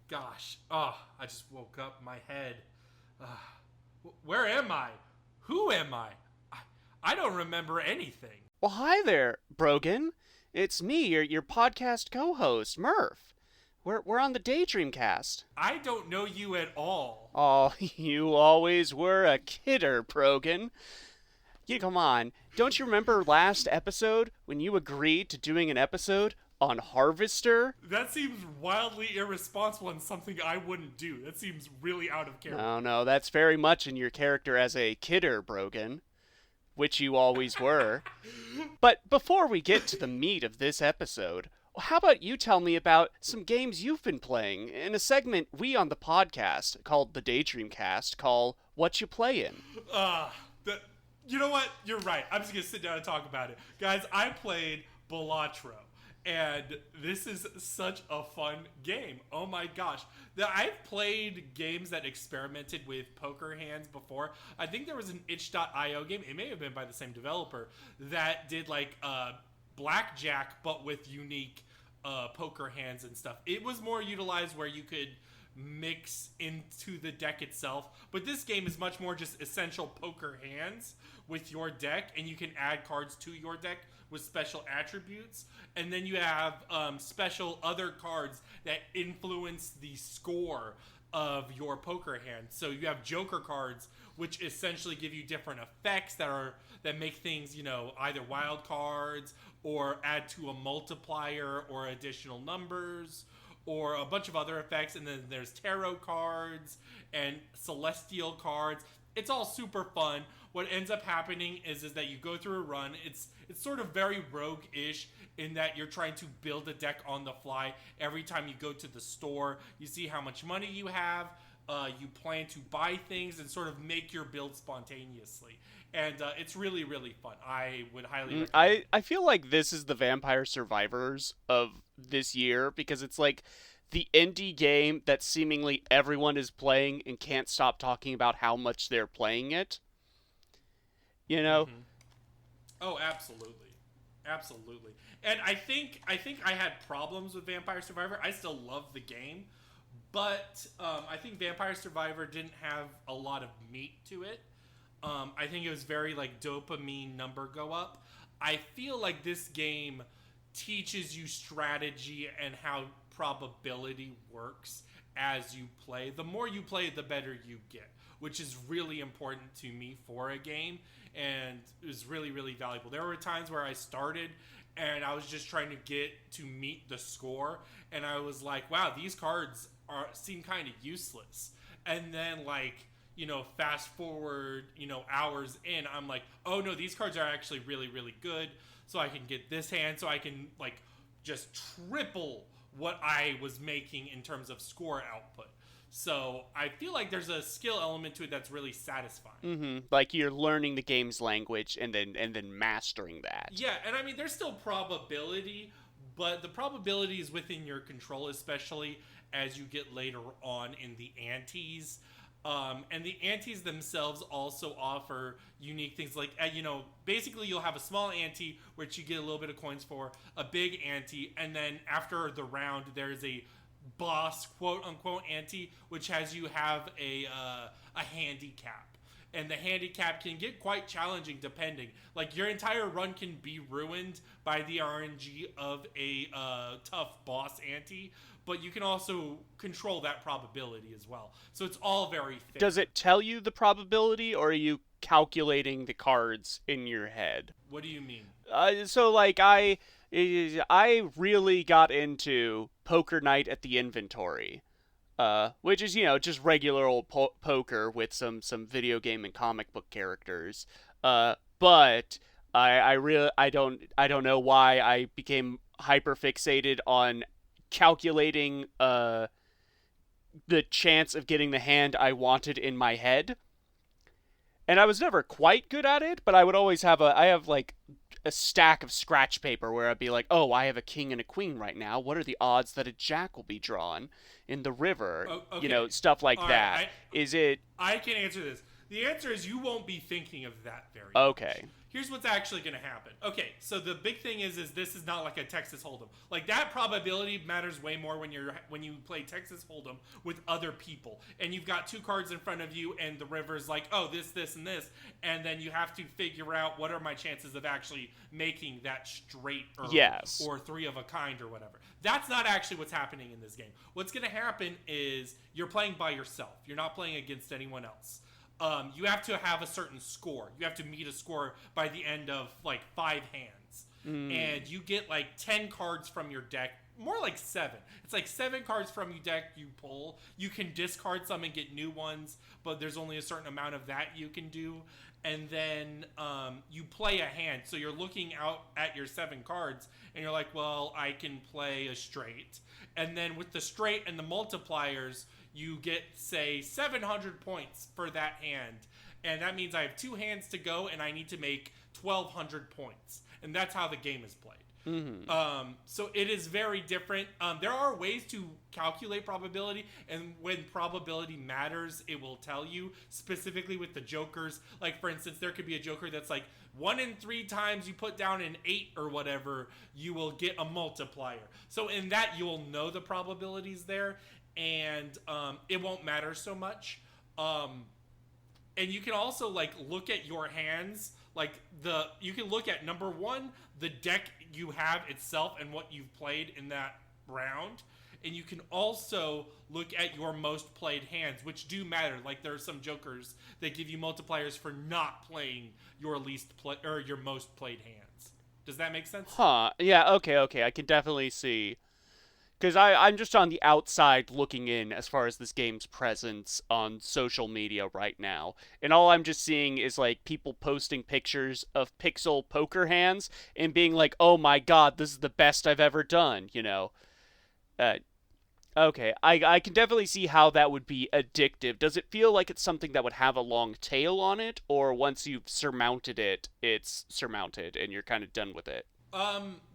Gosh. Oh, I just woke up. My head. Where am I? Who am I don't remember anything. Well, hi there, Brogan. It's me, your podcast co-host, Murph. We're on the Daydream Cast. I don't know you at all. Oh, you always were a kidder, Brogan. Yeah, come on. Don't you remember last episode when you agreed to doing an episode on Harvester? That seems wildly irresponsible and something I wouldn't do. That seems really out of character. No, that's very much in your character as a kidder, Brogan, which you always were. But before we get to the meat of this episode, how about you tell me about some games you've been playing in a segment we on the podcast called the Daydream Cast call What You Playin'? You know what? You're right. I'm just going to sit down and talk about it. Guys, I played Balatro. And this is such a fun game. Oh my gosh. I've played games that experimented with poker hands before. I think there was an itch.io game, it may have been by the same developer, that did like blackjack but with unique poker hands and stuff. It was more utilized where you could mix into the deck itself, but this game is much more just essential poker hands with your deck, and you can add cards to your deck with special attributes, and then you have special other cards that influence the score of your poker hand. So you have joker cards, which essentially give you different effects that make things, either wild cards or add to a multiplier or additional numbers, or a bunch of other effects. And then there's tarot cards and celestial cards. It's all super fun. What ends up happening is that you go through a run. It's sort of very rogue-ish in that you're trying to build a deck on the fly. Every time you go to the store, you see how much money you have. You plan to buy things and sort of make your build spontaneously. And it's really, really fun. I would highly recommend it. I feel like this is the Vampire Survivors of this year, because it's like the indie game that seemingly everyone is playing and can't stop talking about how much they're playing it. You know? Mm-hmm. Oh, absolutely. Absolutely. And I think I had problems with Vampire Survivor. I still love the game, but I think Vampire Survivor didn't have a lot of meat to it. I think it was very like dopamine number go up. I feel like this game teaches you strategy and how probability works as you play. The more you play, the better you get, which is really important to me for a game, and it was really, really valuable. There were times where I started and I was just trying to get to meet the score, and I was like, wow, these cards seem kind of useless. And then fast forward, hours in, I'm like, oh no, these cards are actually really, really good. So I can get this hand, so I can just triple what I was making in terms of score output. So I feel like there's a skill element to it that's really satisfying. Mm-hmm. Like you're learning the game's language and then mastering that. Yeah, and I mean there's still probability, but the probability is within your control, especially as you get later on in the antes. And the antes themselves also offer unique things like, basically you'll have a small ante, which you get a little bit of coins for, a big ante, and then after the round, there's a boss, quote-unquote, ante, which has you have a handicap. And the handicap can get quite challenging depending. Like, your entire run can be ruined by the RNG of a tough boss ante, but you can also control that probability as well. So it's all very fair. Does it tell you the probability, or are you calculating the cards in your head? What do you mean? I really got into Poker Night at the Inventory, which is, just regular old poker with some video game and comic book characters. But I don't know why I became hyper fixated on calculating the chance of getting the hand I wanted in my head. And I was never quite good at it, but I would always have I have like a stack of scratch paper where I'd be like, "Oh, I have a king and a queen right now. What are the odds that a jack will be drawn in the river?" Oh, okay. You know, stuff like All that. right, Is it I can answer this. The answer is you won't be thinking of that very okay? much. Here's what's actually going to happen. Okay, so the big thing is this is not like a Texas Hold'em. Like that probability matters way more when you play Texas Hold'em with other people, and you've got two cards in front of you, and the river's like, oh, this, and this, and then you have to figure out what are my chances of actually making that straight or three of a kind or whatever. That's not actually what's happening in this game. What's going to happen is you're playing by yourself. You're not playing against anyone else. You have to have a certain score. You have to meet a score by the end of like 5 hands. And you get like 10 cards from your deck, more like 7. It's like 7 cards from your deck you pull. You can discard some and get new ones, but there's only a certain amount of that you can do. And then you play a hand. So you're looking out at your 7 cards, and you're like, well, I can play a straight. And then with the straight and the multipliers, you get, say, 700 points for that hand. And that means I have 2 hands to go, and I need to make 1,200 points. And that's how the game is played. So it is very different. There are ways to calculate probability, and when probability matters, it will tell you, specifically with the jokers. Like, for instance, there could be a joker that's like, 1 in 3 times you put down an 8 or whatever, you will get a multiplier. So in that, you'll know the probabilities there, and it won't matter so much. And you can also like look at your hands, like you can look at number 1, the deck you have itself and what you've played in that round, and you can also look at your most played hands, which do matter. Like there are some jokers that give you multipliers for not playing your your most played hands. Does that make sense? Huh? Yeah. Okay. I can definitely see. Because I'm just on the outside looking in as far as this game's presence on social media right now. And all I'm just seeing is, like, people posting pictures of pixel poker hands and being like, oh my god, this is the best I've ever done, you know? Okay, I can definitely see how that would be addictive. Does it feel like it's something that would have a long tail on it? Or once you've surmounted it, it's surmounted and you're kind of done with it?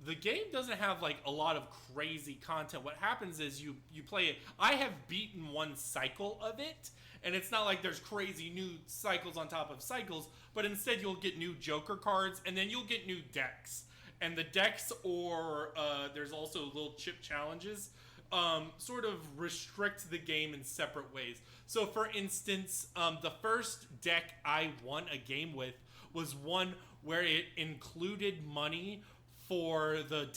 The game doesn't have like a lot of crazy content. What happens is you play it. I have beaten one cycle of it, and it's not like there's crazy new cycles on top of cycles, but instead you'll get new Joker cards, and then you'll get new decks. And the decks, or there's also little chip challenges, sort of restrict the game in separate ways. So for instance, the first deck I won a game with was one where it included money for the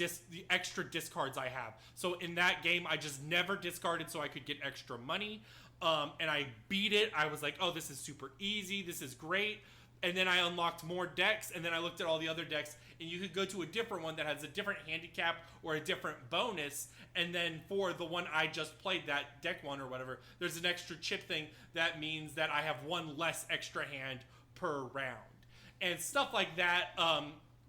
extra discards I have. So in that game, I just never discarded so I could get extra money. And I beat it. I was like, oh, this is super easy. This is great. And then I unlocked more decks, and then I looked at all the other decks, and you could go to a different one that has a different handicap or a different bonus, and then for the one I just played, that deck one or whatever, there's an extra chip thing that means that I have one less extra hand per round. And stuff like that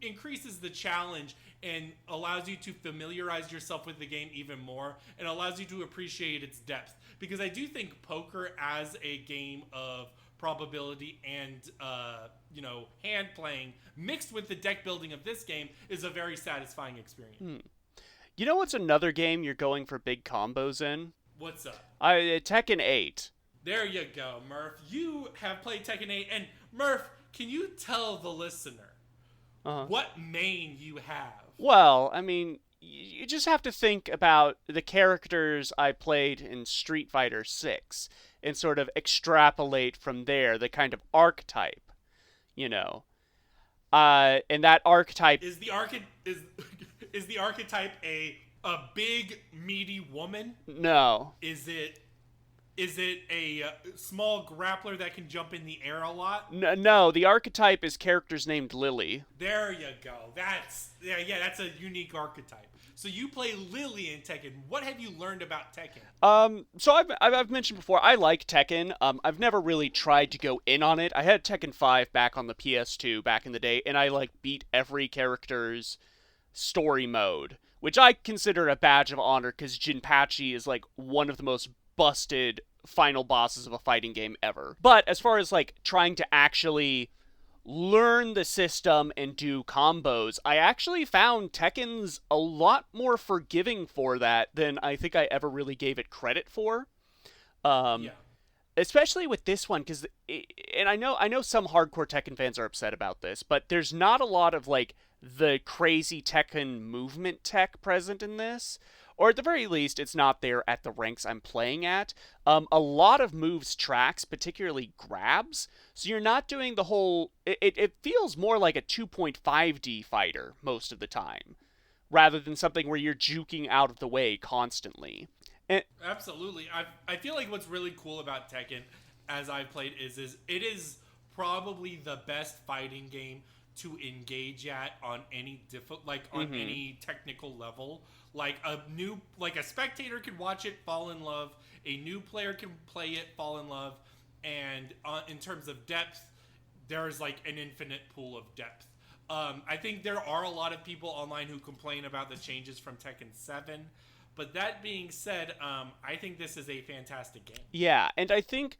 increases the challenge and allows you to familiarize yourself with the game even more, and allows you to appreciate its depth. Because I do think poker as a game of probability and hand playing mixed with the deck building of this game is a very satisfying experience. You know what's another game you're going for big combos in? What's up? Tekken 8. There you go, Murph. You have played Tekken 8, and Murph, can you tell the listener what main you have? Well, I mean, you just have to think about the characters I played in Street Fighter 6 and sort of extrapolate from there the kind of archetype, you know. And that archetype is the archetype a big meaty woman? No. Is it Is it a small grappler that can jump in the air a lot? No, the archetype is characters named Lily. There you go. That's a unique archetype. So you play Lily in Tekken. What have you learned about Tekken? So I've mentioned before, I like Tekken. I've never really tried to go in on it. I had Tekken 5 back on the PS2 back in the day, and I like beat every character's story mode, which I consider a badge of honor because Jinpachi is like one of the most busted final bosses of a fighting game ever. But as far as like trying to actually learn the system and do combos, I actually found Tekken's a lot more forgiving for that than I think I ever really gave it credit for. Yeah. Especially with this one, because, and I know some hardcore Tekken fans are upset about this, but there's not a lot of like the crazy Tekken movement tech present in this. Or at the very least, it's not there at the ranks I'm playing at. A lot of moves tracks, particularly grabs, so you're not doing the whole... It feels more like a 2.5D fighter most of the time, rather than something where you're juking out of the way constantly. And, Absolutely. I feel like what's really cool about Tekken, as I've played, is it is probably the best fighting game to engage at on any any technical level. Like a spectator can watch it, fall in love. A new player can play it, fall in love. And in terms of depth, there's like an infinite pool of depth. I think there are a lot of people online who complain about the changes from Tekken 7. But that being said, I think this is a fantastic game. yeah, and I think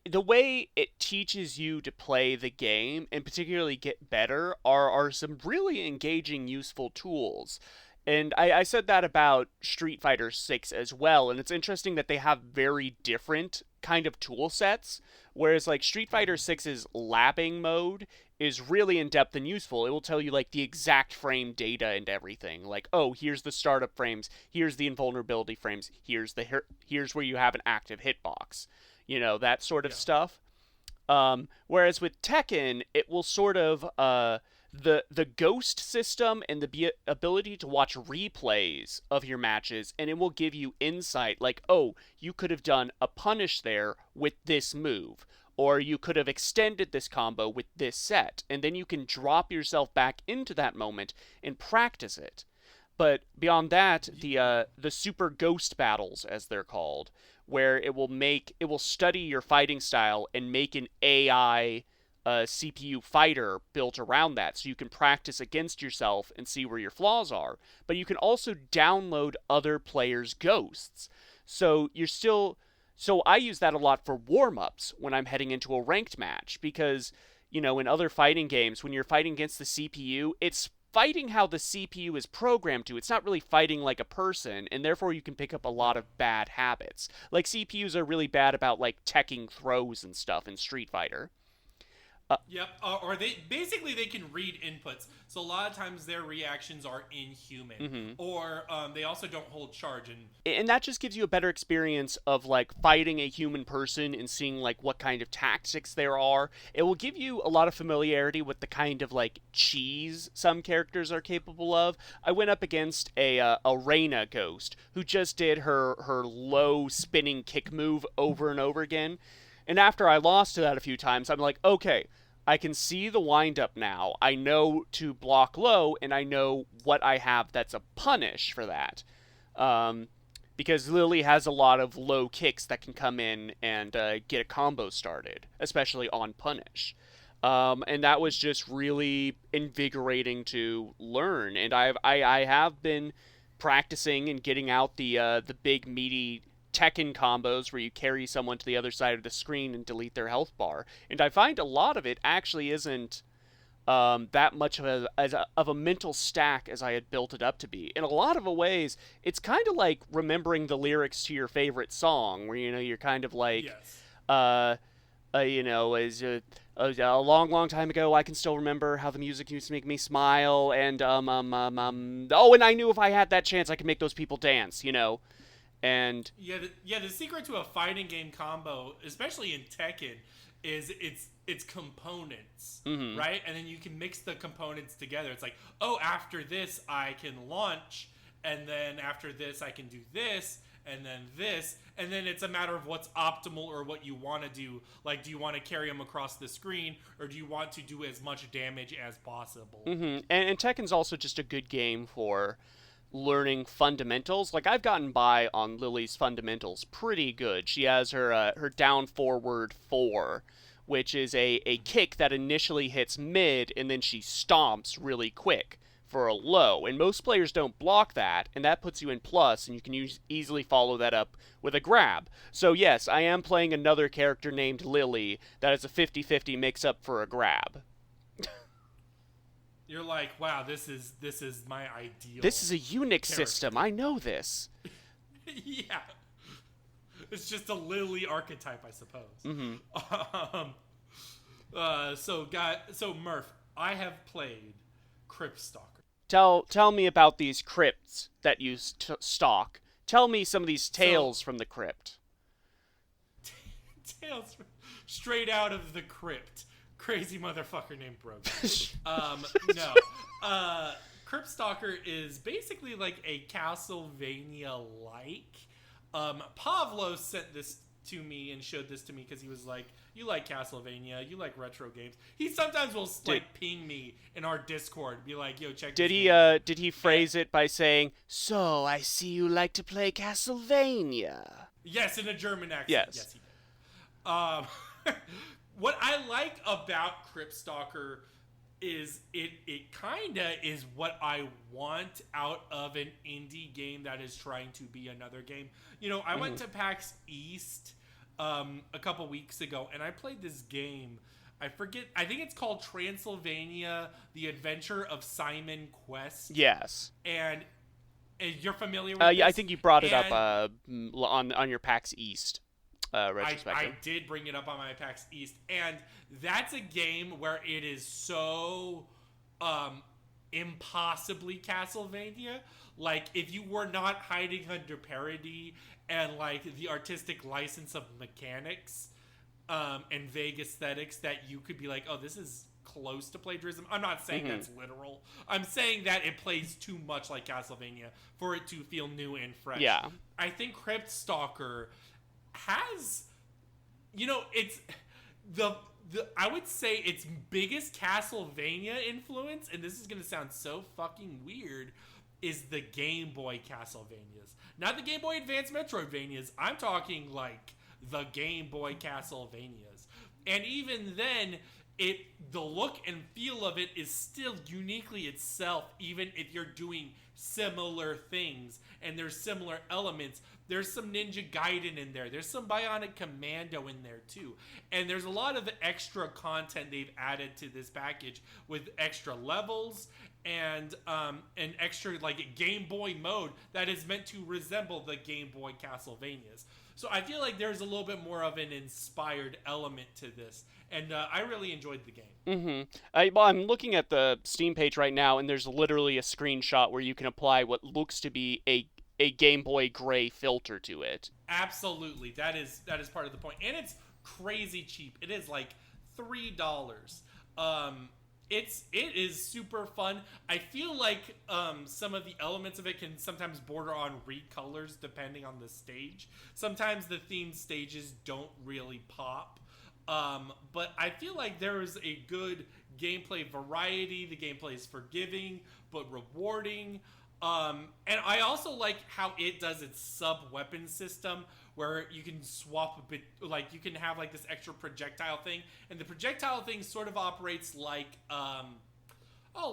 the way it teaches you to play the game and particularly get better are some really engaging, useful tools. And I said that about Street Fighter 6 as well, and it's interesting that they have very different kind of tool sets, whereas like Street Fighter 6's labbing mode is really in-depth and useful. It will tell you like the exact frame data and everything. Like, oh, here's the startup frames, here's the invulnerability frames, here's where you have an active hitbox. That sort of stuff. Whereas with Tekken, it will sort of the ghost system and the ability to watch replays of your matches, and it will give you insight like, oh, you could have done a punish there with this move, or you could have extended this combo with this set, and then you can drop yourself back into that moment and practice it. But beyond that, the super ghost battles, as they're called, where it will study your fighting style and make an AI CPU fighter built around that, so you can practice against yourself and see where your flaws are. But you can also download other players' ghosts. So I use that a lot for warm-ups when I'm heading into a ranked match, because, in other fighting games, when you're fighting against the CPU, it's fighting how the CPU is programmed to. It's not really fighting like a person, and therefore you can pick up a lot of bad habits. Like, CPUs are really bad about, like, teching throws and stuff in Street Fighter. Yep, or they can read inputs, so a lot of times their reactions are inhuman, or they also don't hold charge, and that just gives you a better experience of like fighting a human person and seeing like what kind of tactics there are. It will give you a lot of familiarity with the kind of like cheese some characters are capable of. I went up against a Reina ghost who just did her low spinning kick move over and over again. And after I lost to that a few times, I'm like, okay, I can see the wind-up now. I know to block low, and I know what I have that's a punish for that. Because Lily has a lot of low kicks that can come in and get a combo started, especially on punish. And that was just really invigorating to learn. And I have been practicing and getting out the big meaty Tekken combos where you carry someone to the other side of the screen and delete their health bar. And I find a lot of it actually isn't that much of a mental stack as I had built it up to be. In a lot of ways, it's kind of like remembering the lyrics to your favorite song, where you're kind of like, yes. as a long, long time ago, I can still remember how the music used to make me smile, and oh, and I knew if I had that chance, I could make those people dance, And the secret to a fighting game combo, especially in Tekken, is its components, right? And then you can mix the components together. It's like, oh, after this I can launch, and then after this I can do this, and then this, and then it's a matter of what's optimal or what you want to do. Like, do you want to carry them across the screen, or do you want to do as much damage as possible? And Tekken's also just a good game for learning fundamentals. Like, I've gotten by on Lily's fundamentals pretty good. She has her down forward 4, which is a kick that initially hits mid and then she stomps really quick for a low. And most players don't block that, and that puts you in plus, and you can easily follow that up with a grab. So yes, I am playing another character named Lily that is a 50-50 mix-up for a grab. You're like, wow, this is my ideal. This is a Unix system. I know this. Yeah. It's just a Lily archetype, I suppose. So Murph, I have played Crypt Stalker. Tell me about these crypts that you stalk. Tell me some of these tales from the crypt. Tales straight out of the crypt. Crazy motherfucker named Brogan. No. Crypt Stalker is basically like a Castlevania-like. Pavlo sent this to me and showed this to me because he was like, you like Castlevania, you like retro games. He sometimes will ping me in our Discord, be like, yo, check this game. Did he phrase it by saying, "So I see you like to play Castlevania"? Yes, in a German accent. Yes he did. What I like about Crypt Stalker is it kinda is what I want out of an indie game that is trying to be another game. You know, I went to PAX East a couple weeks ago, and I played this game. I think it's called Transylvania: The Adventure of Simon Quest. Yes. And you're familiar with this? Yeah, I think you brought it up on your PAX East retrospective. I did bring it up on my PAX East, and that's a game where it is so impossibly Castlevania. Like, if you were not hiding under parody and like the artistic license of mechanics and vague aesthetics, that you could be like, oh, this is close to plagiarism. I'm not saying that's literal. I'm saying that it plays too much like Castlevania for it to feel new and fresh. Yeah. I think Crypt Stalker has, you know, it's the I would say its biggest Castlevania influence, and this is going to sound so fucking weird, is the Game Boy Castlevanias. Not the Game Boy Advance Metroidvanias. I'm talking like the Game Boy Castlevanias. And even then, the look and feel of it is still uniquely itself, even if you're doing similar things and there's similar elements. There's some Ninja Gaiden in there. There's some Bionic Commando in there too. And there's a lot of extra content they've added to this package with extra levels and an extra like Game Boy mode that is meant to resemble the Game Boy Castlevanias. So I feel like there's a little bit more of an inspired element to this, and I really enjoyed the game. I'm looking at the Steam page right now, and there's literally a screenshot where you can apply what looks to be a Game Boy Gray filter to it. Absolutely, that is part of the point, and it's crazy cheap. It is like $3. It is super fun. I feel like some of the elements of it can sometimes border on recolors depending on the stage. Sometimes the themed stages don't really pop. But I feel like there is a good gameplay variety. The gameplay is forgiving but rewarding. And I also like how it does its sub-weapon system, where you can swap a bit, like you can have like this extra projectile thing, and the projectile thing sort of operates like,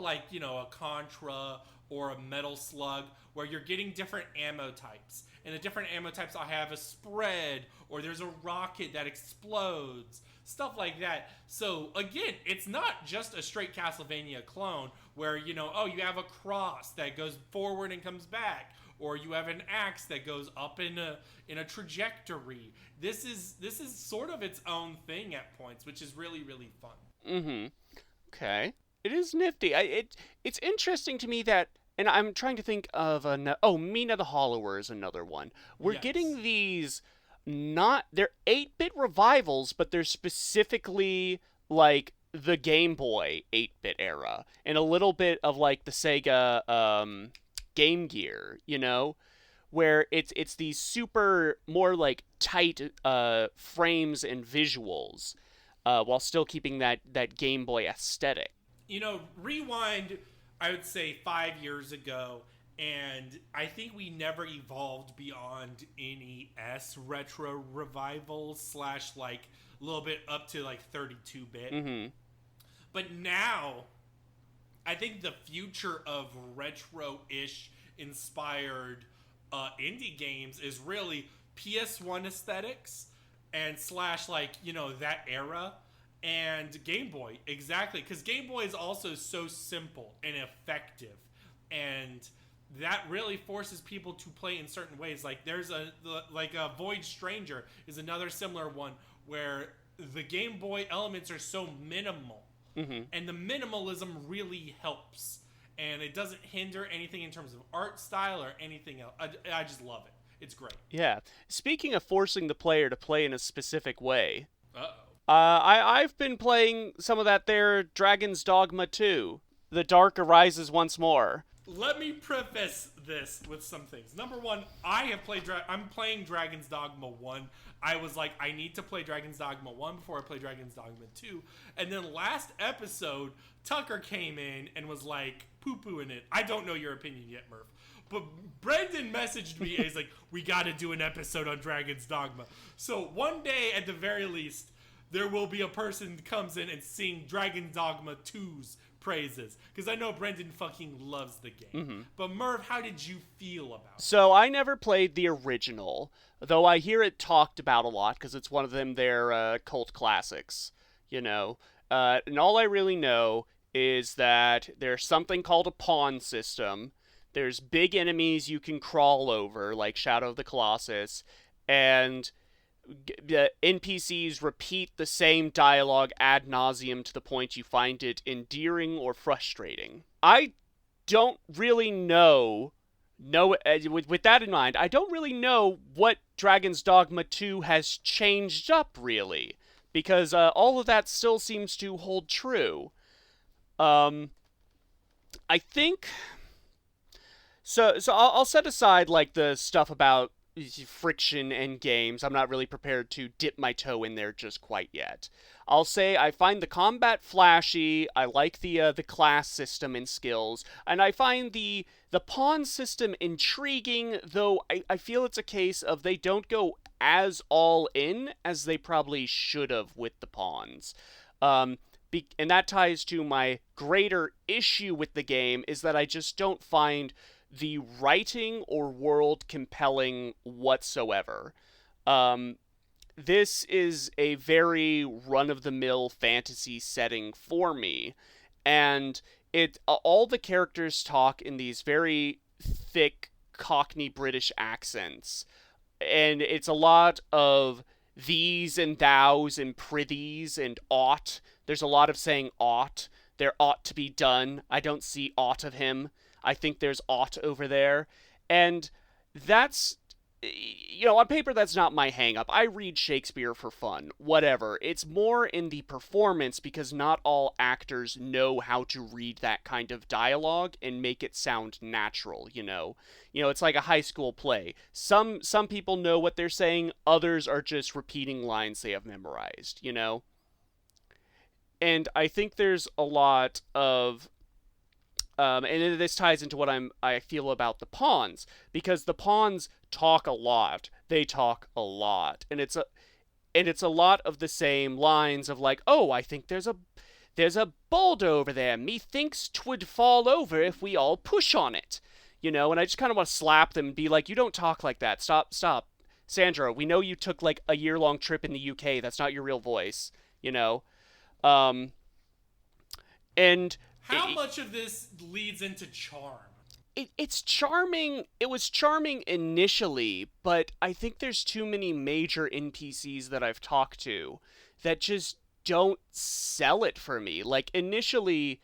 like, you know, a Contra or a Metal Slug, where you're getting different ammo types, and the different ammo types will have a spread, or there's a rocket that explodes, stuff like that. So again, it's not just a straight Castlevania clone where, you know, oh, you have a cross that goes forward and comes back, or you have an axe that goes up in a trajectory. This is sort of its own thing at points, which is really, really fun. Okay. It is nifty. It's interesting to me that, and I'm trying to think of Mina the Hollower is another one. We're getting these, they're 8-bit revivals, but they're specifically like the Game Boy 8-bit era, and a little bit of like the Sega Game Gear, you know, where it's these super more like tight frames and visuals, while still keeping that Game Boy aesthetic. Rewind, I would say 5 years ago, and I think we never evolved beyond NES retro revivals slash like a little bit up to like 32-bit. Mm-hmm. But now, I think the future of retro-ish inspired indie games is really PS1 aesthetics and slash like, that era. And Game Boy, exactly, because Game Boy is also so simple and effective, and that really forces people to play in certain ways. Like there's a Void Stranger is another similar one where the Game Boy elements are so minimal, and the minimalism really helps, and it doesn't hinder anything in terms of art style or anything else. I just love it. It's great. Yeah. Speaking of forcing the player to play in a specific way. Uh-oh. I've been playing some of that there Dragon's Dogma 2. The Dark arises once more. Let me preface this with some things. Number one, I'm playing Dragon's Dogma 1. I was like, I need to play Dragon's Dogma 1 before I play Dragon's Dogma 2. And then last episode, Tucker came in and was like, poo-pooing it. I don't know your opinion yet, Murph. But Brendan messaged me and he's like, we gotta do an episode on Dragon's Dogma. So one day, at the very least, there will be a person that comes in and sing Dragon Dogma 2's praises. Because I know Brendan fucking loves the game. But Merv, how did you feel about it? So I never played the original, though I hear it talked about a lot because it's one of their cult classics, And all I really know is that there's something called a pawn system. There's big enemies you can crawl over, like Shadow of the Colossus, and the NPCs repeat the same dialogue ad nauseum to the point you find it endearing or frustrating. I don't really know, with that in mind, I don't really know what Dragon's Dogma 2 has changed up, really, because all of that still seems to hold true. I think... So I'll set aside, like, the stuff about friction and games. I'm not really prepared to dip my toe in there just quite yet. I'll say I find the combat flashy, I like the class system and skills, and I find the pawn system intriguing, though I feel it's a case of they don't go as all in as they probably should have with the pawns. And that ties to my greater issue with the game, is that I just don't find the writing or world compelling whatsoever. This is a very run-of-the-mill fantasy setting for me, and all the characters talk in these very thick Cockney British accents, and it's a lot of these and thous and prithys and ought. There's a lot of saying ought. There ought to be done. I don't see aught of him. I think there's ought over there. And that's, on paper, that's not my hang-up. I read Shakespeare for fun. Whatever. It's more in the performance, because not all actors know how to read that kind of dialogue and make it sound natural, it's like a high school play. Some people know what they're saying, others are just repeating lines they have memorized, And I think there's a lot of... and this ties into what I feel about the pawns, because the pawns talk a lot. They talk a lot, and it's a lot of the same lines of like, oh, I think there's a boulder over there. Methinks 'twould fall over if we all push on it, And I just kind of want to slap them and be like, you don't talk like that. Stop, Sandra. We know you took like a year-long trip in the UK. That's not your real voice, and. How much of this leads into charm? It's charming. It was charming initially, but I think there's too many major NPCs that I've talked to that just don't sell it for me. Like, initially,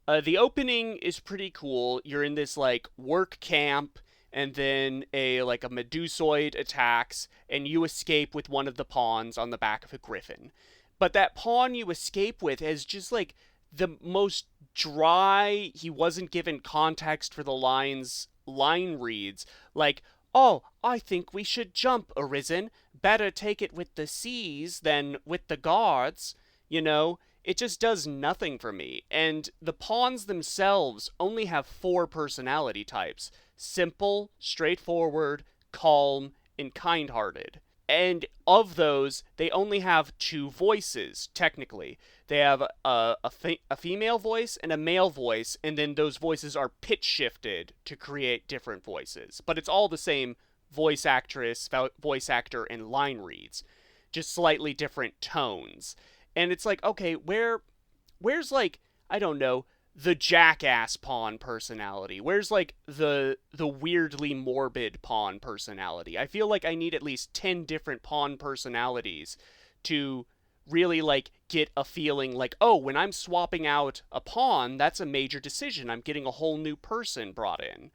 the opening is pretty cool. You're in this, like, work camp, and then a Medusoid attacks, and you escape with one of the pawns on the back of a griffin. But that pawn you escape with is just, like, the most dry. He wasn't given context for the line reads. Like, "Oh, I think we should jump, Arisen. Better take it with the seas than with the guards." You know, it just does nothing for me. And the pawns themselves only have four personality types: simple, straightforward, calm, and kind hearted. And of those, they only have two voices, technically. They have a female voice and a male voice, and then those voices are pitch shifted to create different voices. But it's all the same voice actress, voice actor, and line reads, just slightly different tones. And it's like, okay, where's like, I don't know, the jackass pawn personality? Where's like the weirdly morbid pawn personality? I feel like I need at least 10 different pawn personalities to really like get a feeling like, oh, when I'm swapping out a pawn, that's a major decision. I'm getting a whole new person brought in.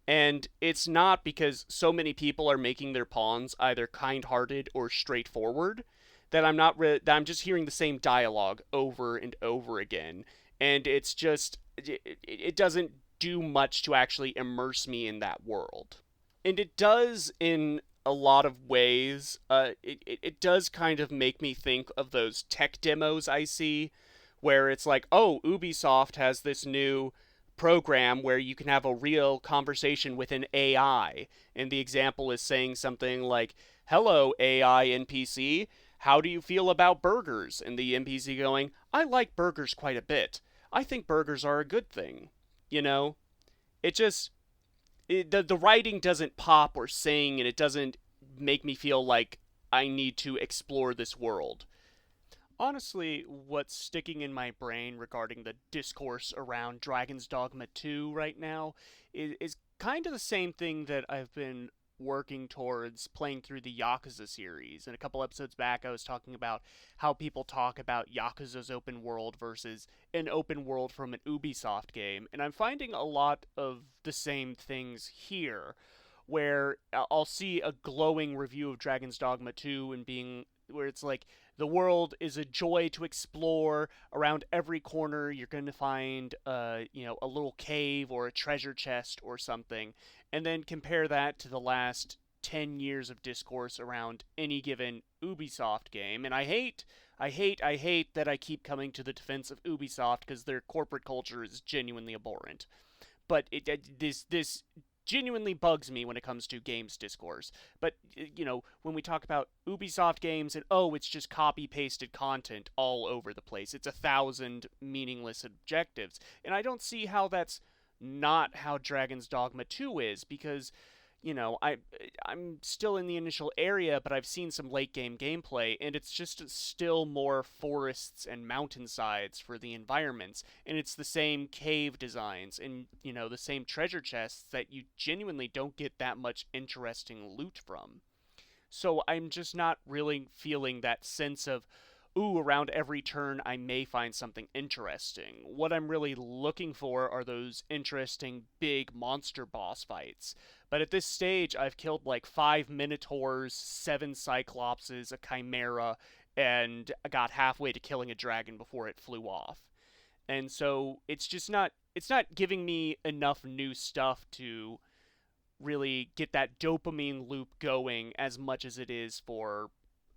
And it's not because so many people are making their pawns either kind-hearted or straightforward that that I'm just hearing the same dialogue over and over again, and it's just it doesn't do much to actually immerse me in that world. And it does in a lot of ways. It does kind of make me think of those tech demos I see, where it's like, oh, Ubisoft has this new program where you can have a real conversation with an AI, and the example is saying something like, "Hello, AI NPC. How do you feel about burgers?" And the NPC going, "I like burgers quite a bit. I think burgers are a good thing." You know, it just the writing doesn't pop or sing, and it doesn't make me feel like I need to explore this world. Honestly, what's sticking in my brain regarding the discourse around Dragon's Dogma 2 right now is kind of the same thing that I've been working towards playing through the Yakuza series. And a couple episodes back, I was talking about how people talk about Yakuza's open world versus an open world from an Ubisoft game. And I'm finding a lot of the same things here, where I'll see a glowing review of Dragon's Dogma 2 and being where it's like the world is a joy to explore. Around every corner you're going to find a little cave or a treasure chest or something, and then compare that to the last 10 years of discourse around any given Ubisoft game. And I hate that I keep coming to the defense of Ubisoft because their corporate culture is genuinely abhorrent. But this genuinely bugs me when it comes to games discourse. But, when we talk about Ubisoft games and, oh, it's just copy pasted content all over the place, it's 1,000 meaningless objectives. And I don't see how that's not how Dragon's Dogma 2 is, because I'm still in the initial area, but I've seen some late game gameplay, and it's just still more forests and mountainsides for the environments, and it's the same cave designs and the same treasure chests that you genuinely don't get that much interesting loot from. So I'm just not really feeling that sense of, ooh, around every turn I may find something interesting. What I'm really looking for are those interesting big monster boss fights. But at this stage, I've killed like 5 Minotaurs, 7 Cyclopses, a Chimera, and I got halfway to killing a dragon before it flew off. And so it's not giving me enough new stuff to really get that dopamine loop going as much as it is for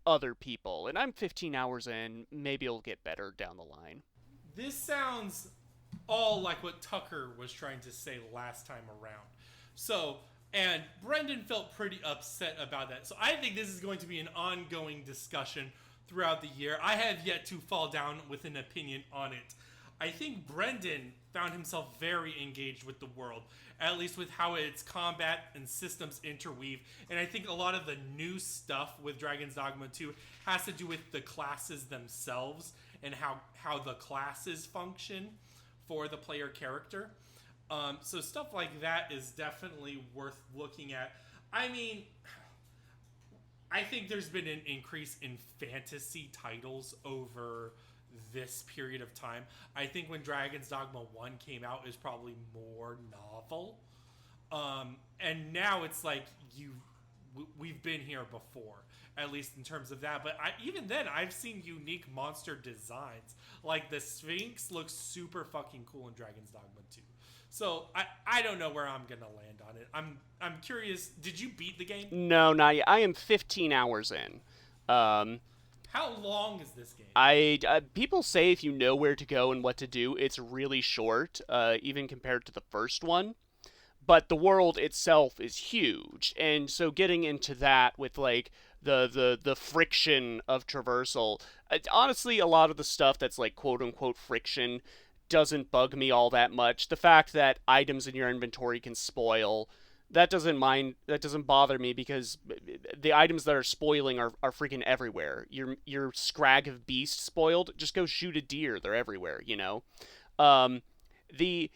other people. And I'm 15 hours in, maybe it'll get better down the line. This sounds all like what Tucker was trying to say last time around. So, and Brendan felt pretty upset about that. So I think this is going to be an ongoing discussion throughout the year. I have yet to fall down with an opinion on it. I think Brendan found himself very engaged with the world, at least with how its combat and systems interweave. And I think a lot of the new stuff with Dragon's Dogma 2 has to do with the classes themselves and how the classes function for the player character. So stuff like that is definitely worth looking at. I mean, I think there's been an increase in fantasy titles over this period of time. I think when Dragon's Dogma 1 came out, it was probably more novel. And now it's like we've been here before, at least in terms of that. But even then, I've seen unique monster designs. Like the Sphinx looks super fucking cool in Dragon's Dogma 2. So I don't know where I'm gonna land on it. I'm curious. Did you beat the game? No, not yet. I am 15 hours in. Um, How long is this game? People say if you know where to go and what to do, it's really short, even compared to the first one. But the world itself is huge, and so getting into that with like the friction of traversal, honestly, a lot of the stuff that's like quote unquote friction doesn't bug me all that much. The fact that items in your inventory can spoil, that doesn't bother me because the items that are spoiling are freaking everywhere. Your scrag of beast spoiled, just go shoot a deer, they're everywhere, you know. um the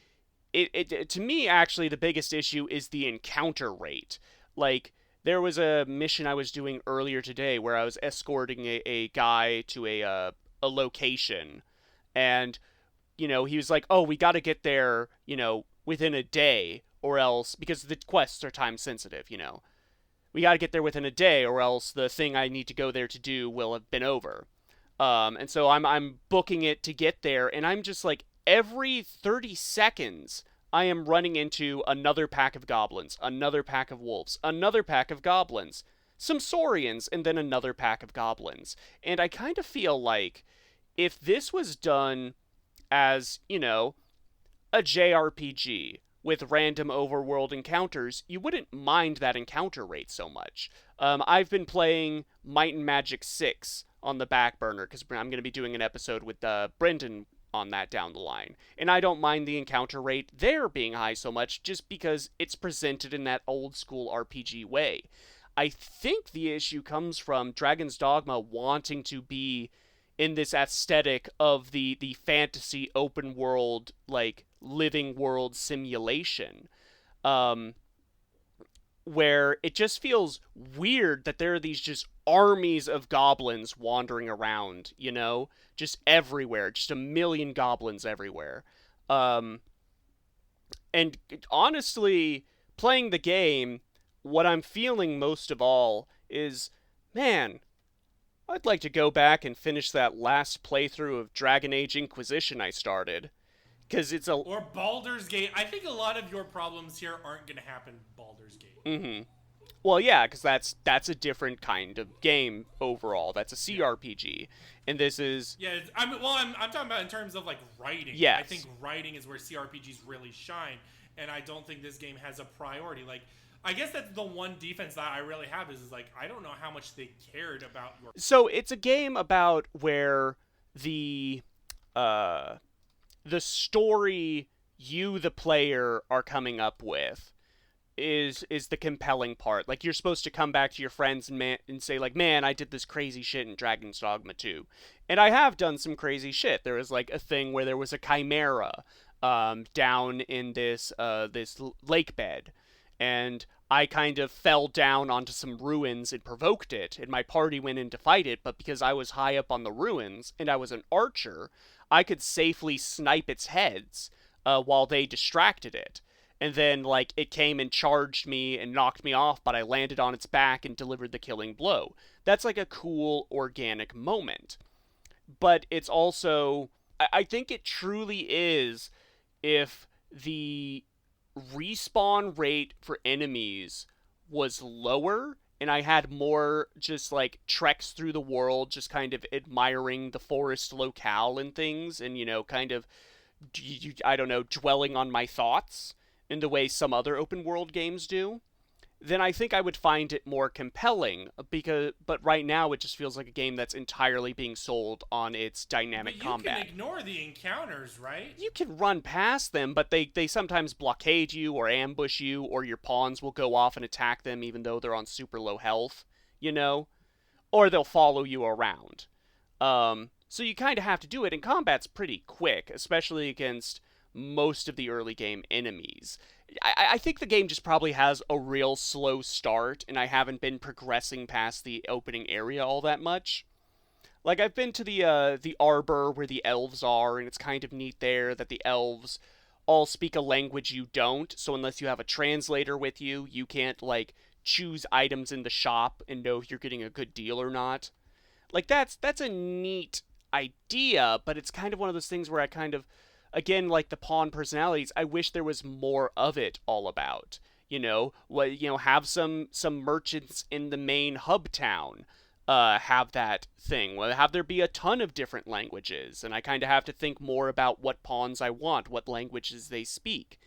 to me, actually, the biggest issue is the encounter rate. Like, there was a mission I was doing earlier today where I was escorting a guy to a location, and he was like, "Oh, we got to get there, within a day, or else because the quests are time sensitive. We got to get there within a day, or else the thing I need to go there to do will have been over." And so I'm booking it to get there, and I'm just like every 30 seconds I am running into another pack of goblins, another pack of wolves, another pack of goblins, some saurians, and then another pack of goblins. And I kind of feel like if this was done as, a JRPG with random overworld encounters, you wouldn't mind that encounter rate so much. I've been playing Might and Magic 6 on the back burner because I'm going to be doing an episode with Brendan on that down the line. And I don't mind the encounter rate there being high so much just because it's presented in that old school RPG way. I think the issue comes from Dragon's Dogma wanting to be in this aesthetic of the fantasy open world, like living world simulation, um, where it just feels weird that there are these just armies of goblins wandering around, just everywhere, just a million goblins everywhere. Um, and honestly, playing the game, what I'm feeling most of all is, man, I'd like to go back and finish that last playthrough of Dragon Age Inquisition I started. Because it's a. Or Baldur's Gate. I think a lot of your problems here aren't going to happen in Baldur's Gate. Mm-hmm. Well, yeah, because that's a different kind of game overall. That's a CRPG, and this is. Yeah, I'm talking about in terms of like writing. Yes. I think writing is where CRPGs really shine, and I don't think this game has a priority. Like, I guess that's the one defense that I really have is like I don't know how much they cared about your. So it's a game about where the story you, the player, are coming up with is the compelling part. Like, you're supposed to come back to your friends and say like, man, I did this crazy shit in Dragon's Dogma 2. And I have done some crazy shit. There was like a thing where there was a chimera down in this lake bed, and I kind of fell down onto some ruins and provoked it, and my party went in to fight it, but because I was high up on the ruins and I was an archer, I could safely snipe its heads while they distracted it. And then, like, it came and charged me and knocked me off, but I landed on its back and delivered the killing blow. That's like a cool, organic moment. But it's also, I think it truly is, if the respawn rate for enemies was lower and I had more just like treks through the world, just kind of admiring the forest locale and things, and kind of, I don't know, dwelling on my thoughts in the way some other open world games do, then I think I would find it more compelling. But right now it just feels like a game that's entirely being sold on its dynamic combat. You can ignore the encounters, right? You can run past them, but they sometimes blockade you or ambush you, or your pawns will go off and attack them even though they're on super low health, or they'll follow you around. So you kind of have to do it, and combat's pretty quick, especially against most of the early game enemies. I think the game just probably has a real slow start, and I haven't been progressing past the opening area all that much. Like, I've been to the arbor where the elves are, and it's kind of neat there that the elves all speak a language you don't, so unless you have a translator with you, you can't, like, choose items in the shop and know if you're getting a good deal or not. Like, that's a neat idea, but it's kind of one of those things where again, like the pawn personalities, I wish there was more of it all about. Have some merchants in the main hub town have that thing. Well, have there be a ton of different languages, and I kind of have to think more about what pawns I want, what languages they speak.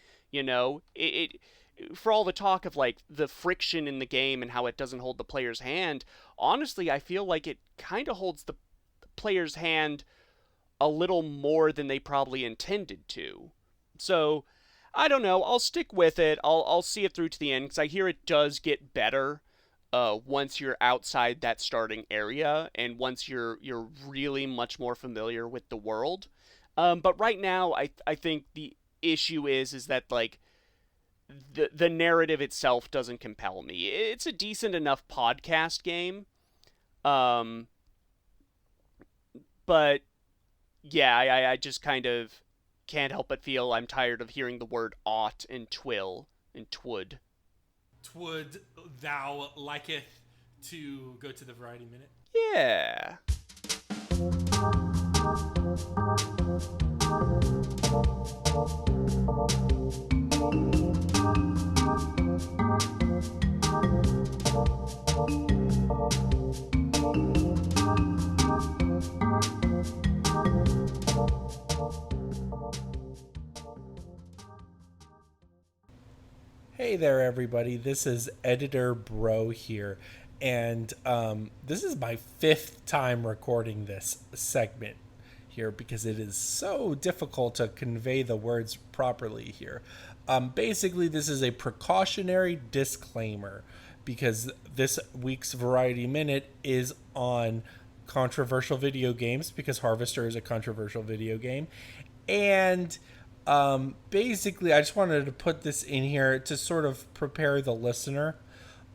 For all the talk of like the friction in the game and how it doesn't hold the player's hand, honestly, I feel like it kind of holds the player's hand a little more than they probably intended to. So, I don't know. I'll stick with it. I'll see it through to the end because I hear it does get better once you're outside that starting area and once you're really much more familiar with the world. But right now, I think the issue is that like the narrative itself doesn't compel me. It's a decent enough podcast game, but yeah, I just kind of can't help but feel I'm tired of hearing the word ought and twill and twould. Twould thou liketh to go to the Variety Minute? Yeah. Hey there, everybody. This is Editor Bro here, and this is my 5th time recording this segment here because it is so difficult to convey the words properly here. Basically, this is a precautionary disclaimer because this week's Variety Minute is on controversial video games because Harvester is a controversial video game, and basically, I just wanted to put this in here to sort of prepare the listener.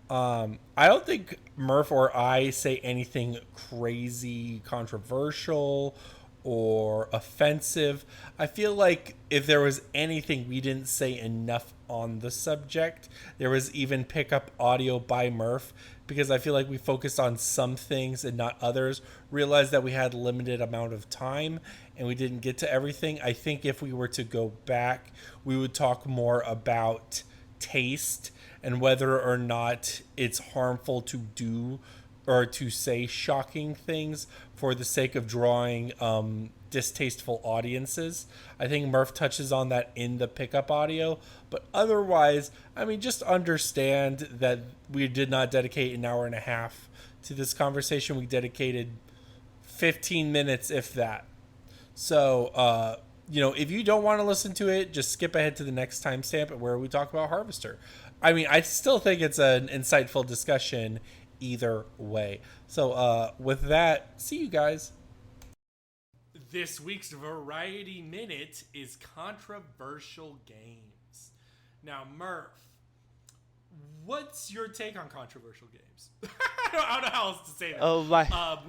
I don't think Murph or I say anything crazy controversial or offensive. I feel like if there was anything we didn't say enough on the subject, there was even pickup audio by Murph, because I feel like we focused on some things and not others, realized that we had limited amount of time and we didn't get to everything. I think if we were to go back, we would talk more about taste and whether or not it's harmful to do or to say shocking things for the sake of drawing distasteful audiences. I think Murph touches on that in the pickup audio, but otherwise, I mean, just understand that we did not dedicate an hour and a half to this conversation. We dedicated 15 minutes, if that. So, if you don't want to listen to it, just skip ahead to the next timestamp where we talk about Harvester. I mean, I still think it's an insightful discussion either way. So, with that, see you guys. This week's Variety Minute is controversial games. Now, Murph, what's your take on controversial games? I don't know how else to say that. Oh my!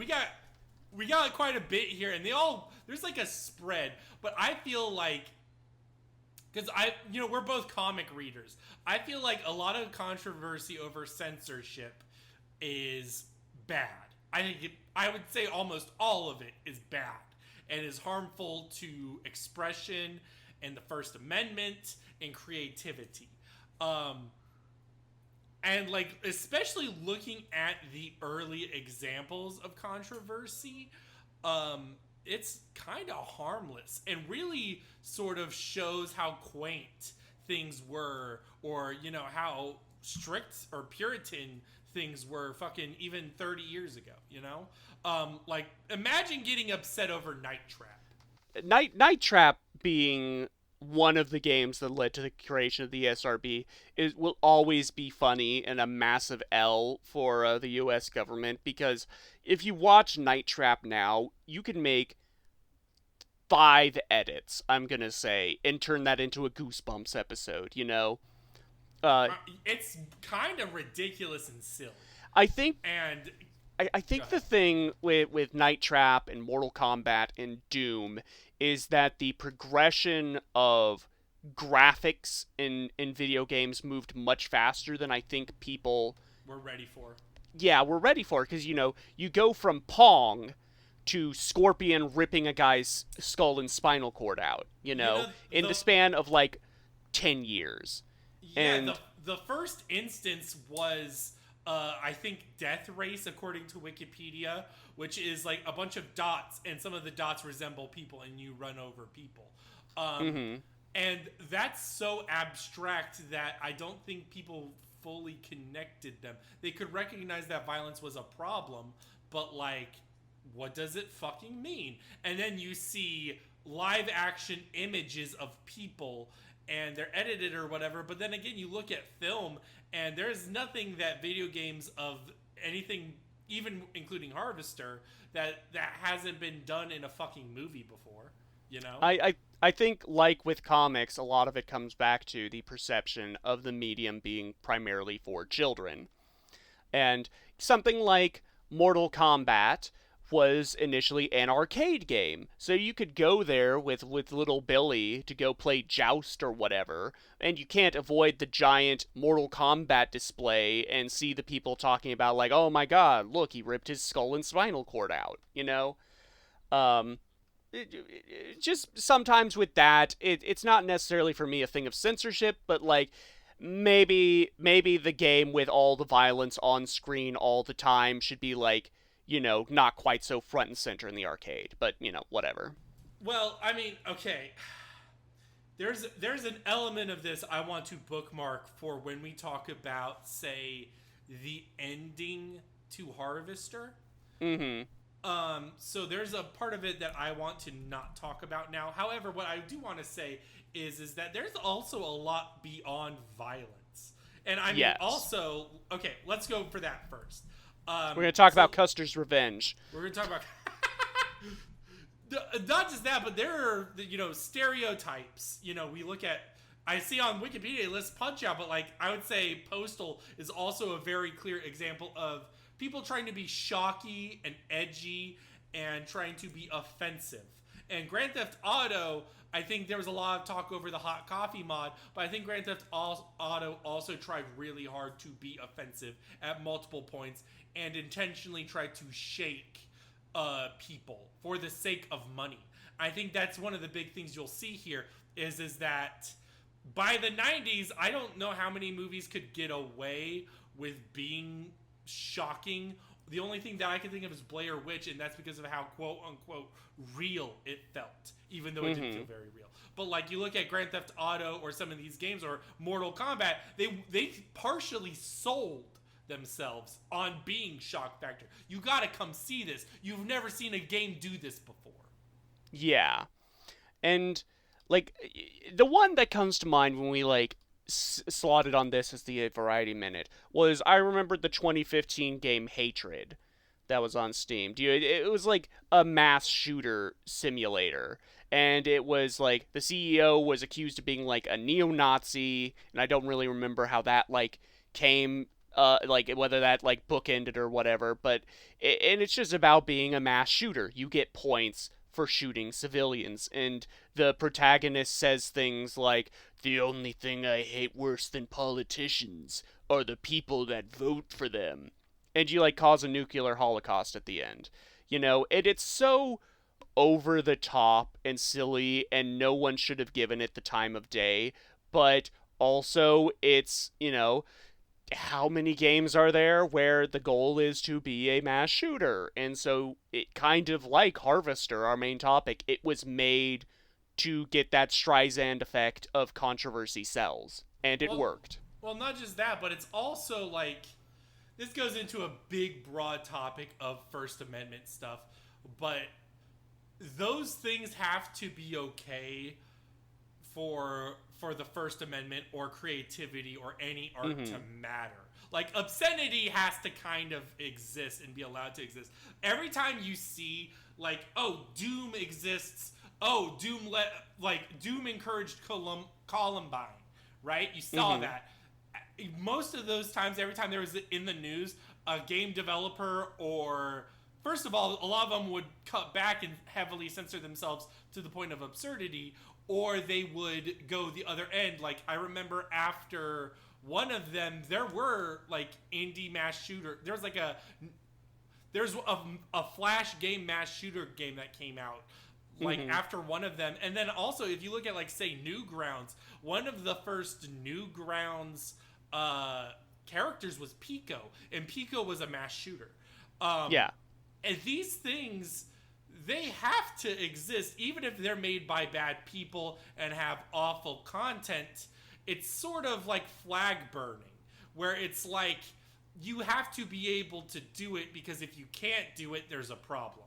We got quite a bit here, and there's like a spread, but I feel like, because we're both comic readers, I feel like a lot of controversy over censorship is bad. I would say almost all of it is bad and is harmful to expression and the First Amendment and creativity. And like, especially looking at the early examples of controversy, it's kind of harmless and really sort of shows how quaint things were, or how strict or Puritan things were fucking even 30 years ago, like, imagine getting upset over Night Trap. Night Trap being one of the games that led to the creation of the ESRB will always be funny and a massive L for the U.S. government, because if you watch Night Trap now, you can make 5 edits, I'm gonna say, and turn that into a Goosebumps episode, It's kind of ridiculous and silly. I think Go the ahead. thing with Night Trap and Mortal Kombat and Doom is that the progression of graphics in video games moved much faster than I think people We're ready for. were ready for. Because, you go from Pong to Scorpion ripping a guy's skull and spinal cord out, in the span of like 10 years. Yeah, And the first instance was, I think, Death Race, according to Wikipedia, which is like a bunch of dots, and some of the dots resemble people, and you run over people. And that's so abstract that I don't think people fully connected them. They could recognize that violence was a problem, but like, what does it fucking mean? And then you see live action images of people and they're edited or whatever, but then again you look at film and there's nothing that video games of anything, even including Harvester, that hasn't been done in a fucking movie before, I think, like with comics, a lot of it comes back to the perception of the medium being primarily for children. And something like Mortal Kombat was initially an arcade game. So you could go there with little Billy to go play Joust or whatever, and you can't avoid the giant Mortal Kombat display and see the people talking about, like, oh my god, look, he ripped his skull and spinal cord out, just sometimes with that, it's not necessarily for me a thing of censorship, but like maybe the game with all the violence on screen all the time should be like, not quite so front and center in the arcade, but whatever. Well, I mean, okay. There's an element of this I want to bookmark for when we talk about, say, the ending to Harvester. So there's a part of it that I want to not talk about now. However, what I do want to say is that there's also a lot beyond violence. And I mean, also, okay, let's go for that first. We're going to talk about Custer's Revenge. We're going to talk about... Not just that, but there are, stereotypes. We look at... I see on Wikipedia it lists Punch-Out, but like I would say Postal is also a very clear example of people trying to be shocky and edgy and trying to be offensive. And Grand Theft Auto, I think there was a lot of talk over the hot coffee mod, but I think Grand Theft Auto also tried really hard to be offensive at multiple points and intentionally tried to shake people for the sake of money. I think that's one of the big things you'll see here is that by the 90s, I don't know how many movies could get away with being shocking. The only thing that I can think of is Blair Witch, and that's because of how quote-unquote real it felt, even though it didn't feel very real. But like you look at Grand Theft Auto or some of these games or Mortal Kombat, they partially sold themselves on being shock factor. You gotta come see this. You've never seen a game do this before. Yeah. And like the one that comes to mind when we like slotted on this as the Variety Minute was, I remembered the 2015 game Hatred that was on Steam. It was like a mass shooter simulator, and it was like the CEO was accused of being like a neo-Nazi, and I don't really remember how that like came, like whether that like bookended or whatever, but and it's just about being a mass shooter. You get points for shooting civilians, and the protagonist says things like, the only thing I hate worse than politicians are the people that vote for them. And you like cause a nuclear holocaust at the end. It's so over the top and silly, and no one should have given it the time of day, but also it's, how many games are there where the goal is to be a mass shooter? And so it kind of like Harvester, our main topic, it was made to get that Streisand effect of controversy sells. And it worked. Well, not just that, but it's also like, this goes into a big, broad topic of First Amendment stuff, but those things have to be okay for the First Amendment or creativity or any art to matter. Like, obscenity has to kind of exist and be allowed to exist. Every time you see, like, oh, Doom exists, oh, Doom encouraged Columbine, right? You saw that. Most of those times, every time there was in the news, a game developer or... First of all, a lot of them would cut back and heavily censor themselves to the point of absurdity, or they would go the other end. Like, I remember after one of them, there were, like, indie mass shooter. There was, like, there's a Flash game, mass shooter game that came out like after one of them. And then also, if you look at like, say, Newgrounds, one of the first Newgrounds characters was Pico, and Pico was a mass shooter. And these things, they have to exist, even if they're made by bad people and have awful content. It's sort of like flag burning, where it's like, you have to be able to do it, because if you can't do it, there's a problem.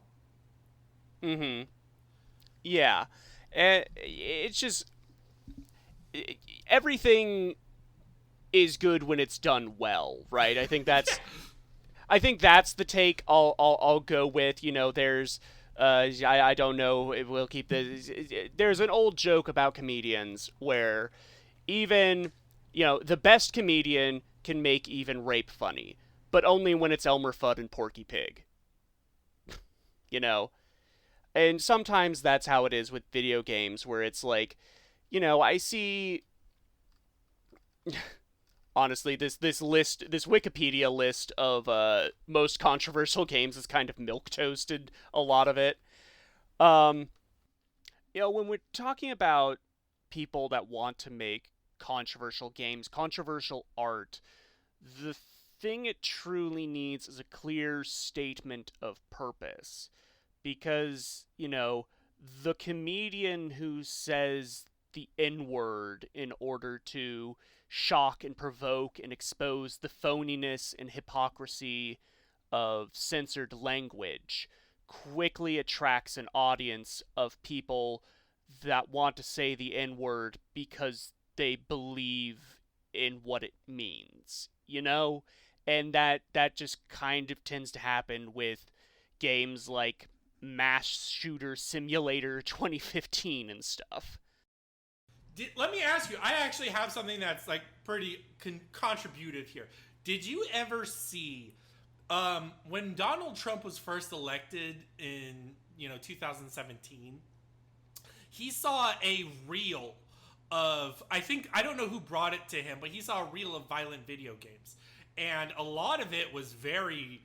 Yeah. And it's just... everything is good when it's done well, right? I think that's... I think that's the take I'll go with. You know, there's... I don't know if we'll keep this... There's an old joke about comedians where even, you know, the best comedian can make even rape funny, but only when it's Elmer Fudd and Porky Pig. You know? And sometimes that's how it is with video games, where it's like, you know, I see... Honestly, this Wikipedia list of most controversial games is kind of milquetoasted, a lot of it. You know, when we're talking about people that want to make controversial games, controversial art, the thing it truly needs is a clear statement of purpose. Because, you know, the comedian who says the N-word in order to shock and provoke and expose the phoniness and hypocrisy of censored language quickly attracts an audience of people that want to say the N-word because they believe in what it means, you know? And that just kind of tends to happen with games like Mass Shooter Simulator 2015 and stuff. Let me ask you, I actually have something that's like pretty contributive here. Did you ever see when Donald Trump was first elected in 2017? He saw a reel of, I don't know who brought it to him, but he saw a reel of violent video games, and a lot of it was very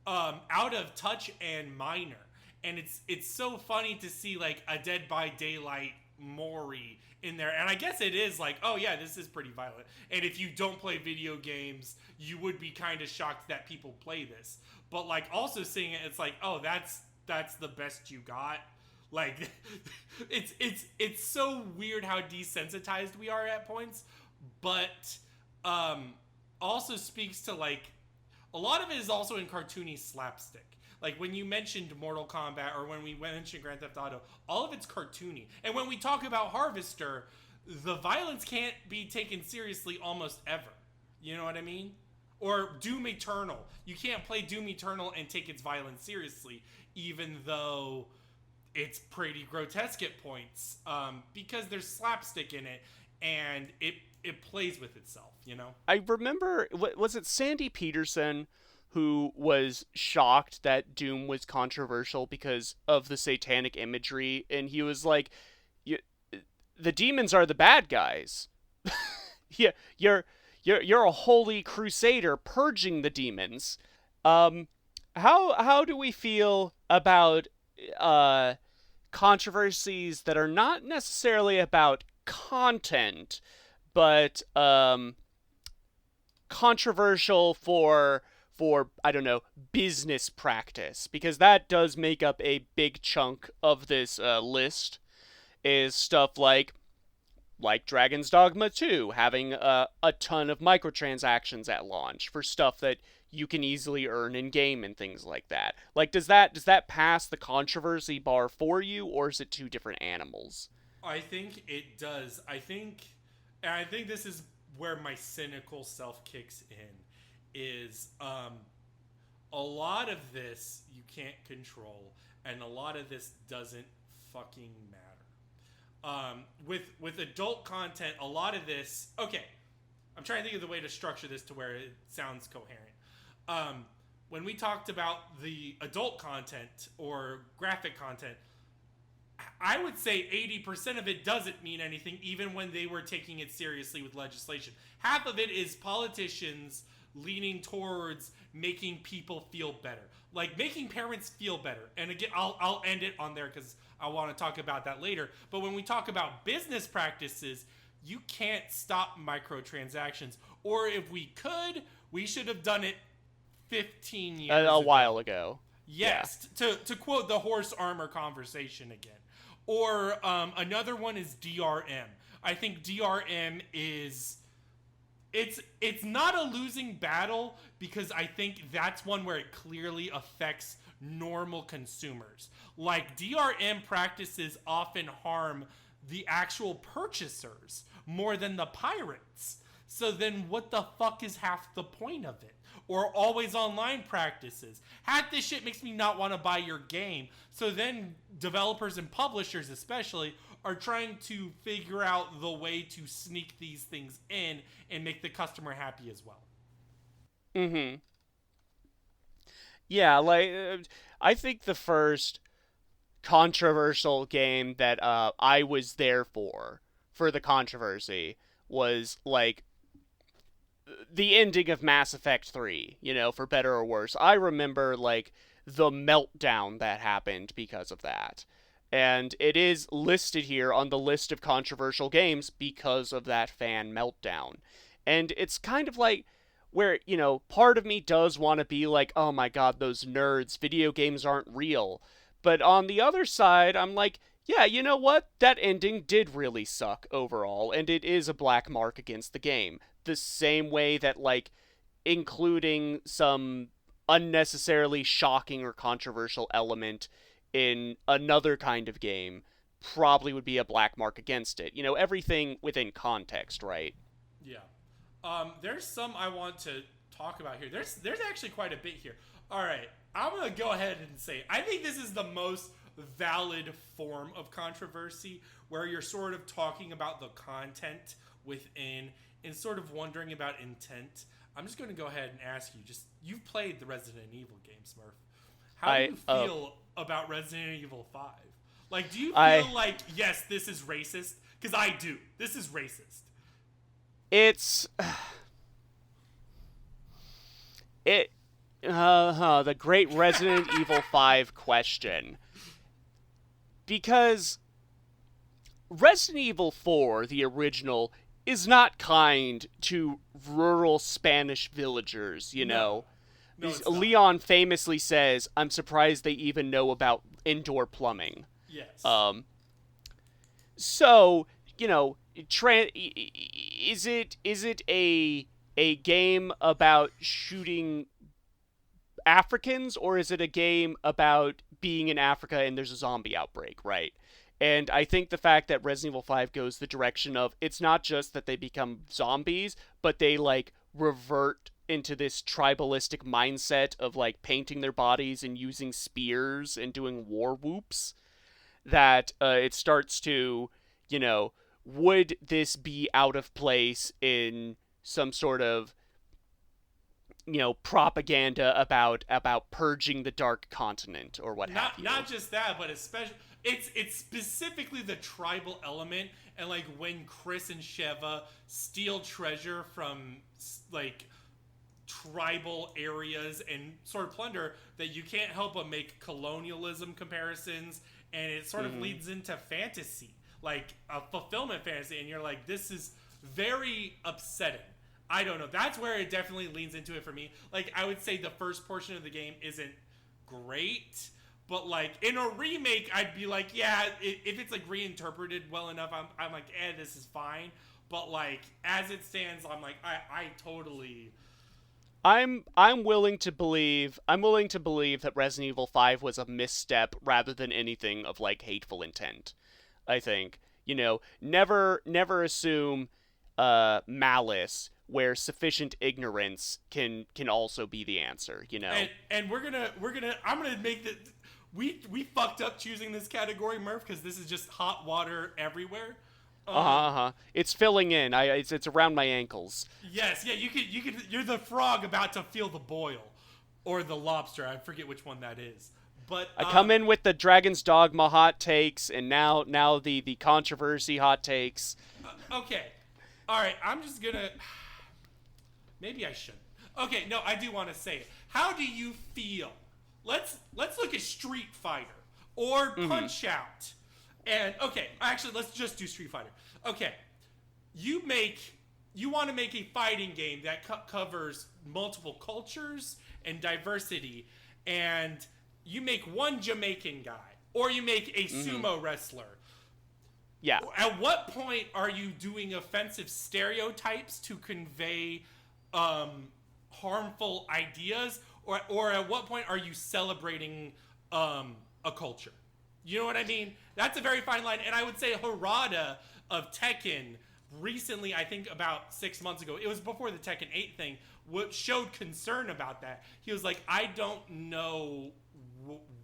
out of touch and minor. And it's so funny to see like a Dead by Daylight Maury in there, and I guess it is like, oh yeah, this is pretty violent, and if you don't play video games, you would be kind of shocked that people play this. But like, also seeing it, it's like, oh, that's the best you got. Like, it's so weird how desensitized we are at points, but also speaks to like, a lot of it is also in cartoony slapstick. Like, when you mentioned Mortal Kombat, or when we mentioned Grand Theft Auto, all of it's cartoony. And when we talk about Harvester, the violence can't be taken seriously almost ever. You know what I mean? Or Doom Eternal. You can't play Doom Eternal and take its violence seriously, even though it's pretty grotesque at points, because there's slapstick in it, and it plays with itself, you know? I remember, was it Sandy Peterson who was shocked that Doom was controversial because of the satanic imagery, and he was like, the demons are the bad guys. Yeah, you're a holy crusader purging the demons. How do we feel about controversies that are not necessarily about content, but controversial for I don't know, business practice? Because that does make up a big chunk of this list, is stuff like Dragon's Dogma 2 having a ton of microtransactions at launch for stuff that you can easily earn in game and things like that. Like, does that pass the controversy bar for you, or is it two different animals? I think it does. I think this is where my cynical self kicks in. Is a lot of this you can't control, and a lot of this doesn't fucking matter. With adult content, a lot of this, okay, I'm trying to think of the way to structure this to where it sounds coherent. When we talked about the adult content or graphic content, I would say 80% of it doesn't mean anything, even when they were taking it seriously with legislation. Half of it is politicians leaning towards making people feel better, like making parents feel better. And again, I'll end it on there because I want to talk about that later. But when we talk about business practices, you can't stop microtransactions. Or if we could, we should have done it 15 years a while ago. Yes, yeah. To quote the horse armor conversation again. Or another one is DRM. I think DRM is... It's not a losing battle because I think that's one where it clearly affects normal consumers. Like, DRM practices often harm the actual purchasers more than the pirates. So then what the fuck is half the point of it? Or always online practices. Half this shit makes me not want to buy your game. So then developers and publishers especially are trying to figure out the way to sneak these things in and make the customer happy as well. Mm-hmm. Yeah, like, I think the first controversial game that I was there for the controversy was, like, the ending of Mass Effect 3, you know, for better or worse. I remember, like, the meltdown that happened because of that. And it is listed here on the list of controversial games because of that fan meltdown. And it's kind of like where, you know, part of me does want to be like, oh my god, those nerds, video games aren't real. But on the other side, I'm like, yeah, you know what? That ending did really suck overall, and it is a black mark against the game. The same way that, like, including some unnecessarily shocking or controversial element in another kind of game probably would be a black mark against it. You know, everything within context, right? Yeah. There's some I want to talk about here. There's actually quite a bit here. All right, I'm going to go ahead and say, I think this is the most valid form of controversy where you're sort of talking about the content within and sort of wondering about intent. I'm just going to go ahead and ask you, you've played the Resident Evil game, Smurf. How do you feel about Resident Evil 5? Like, do you feel like, yes, this is racist? Because I do. This is racist. It's... the great Resident Evil 5 question. Because Resident Evil 4, the original, is not kind to rural Spanish villagers, you know? No, Leon famously says, I'm surprised they even know about indoor plumbing. Yes. So, you know, is it a game about shooting Africans, or is it a game about being in Africa and there's a zombie outbreak, right? And I think the fact that Resident Evil 5 goes the direction of, it's not just that they become zombies, but they, like, revert into this tribalistic mindset of, like, painting their bodies and using spears and doing war whoops, that it starts to, you know, would this be out of place in some sort of, you know, propaganda about purging the Dark Continent or what have you? Not just that, but especially it's specifically the tribal element, and like when Chris and Sheva steal treasure from like tribal areas and sort of plunder, that you can't help but make colonialism comparisons, and it sort of leads into fantasy, like a fulfillment fantasy, and you're like, this is very upsetting. I don't know. That's where it definitely leans into it for me. Like, I would say the first portion of the game isn't great, but like in a remake, I'd be like, yeah, if it's like reinterpreted well enough, I'm like, this is fine. But like as it stands, I'm like, I totally. I'm willing to believe that Resident Evil 5 was a misstep rather than anything of like hateful intent. I think, you know, never assume malice where sufficient ignorance can also be the answer, you know. And I'm gonna make that we fucked up choosing this category, Murph, because this is just hot water everywhere. It's filling in. It's around my ankles. Yes, yeah. You could. You're the frog about to feel the boil, or the lobster. I forget which one that is. But I come in with the Dragon's Dogma hot takes, and now the controversy hot takes. Okay, all right. I'm just gonna. Maybe I shouldn't. Okay, no, I do want to say it. How do you feel? Let's look at Street Fighter or Punch Out. And okay, actually, let's just do Street Fighter. Okay, you want to make a fighting game that covers multiple cultures and diversity, and you make one Jamaican guy, or you make a sumo wrestler. Yeah. At what point are you doing offensive stereotypes to convey harmful ideas, or at what point are you celebrating a culture? You know what I mean? That's a very fine line. And I would say Harada of Tekken recently, I think about 6 months ago, it was before the Tekken 8 thing, showed concern about that. He was like, I don't know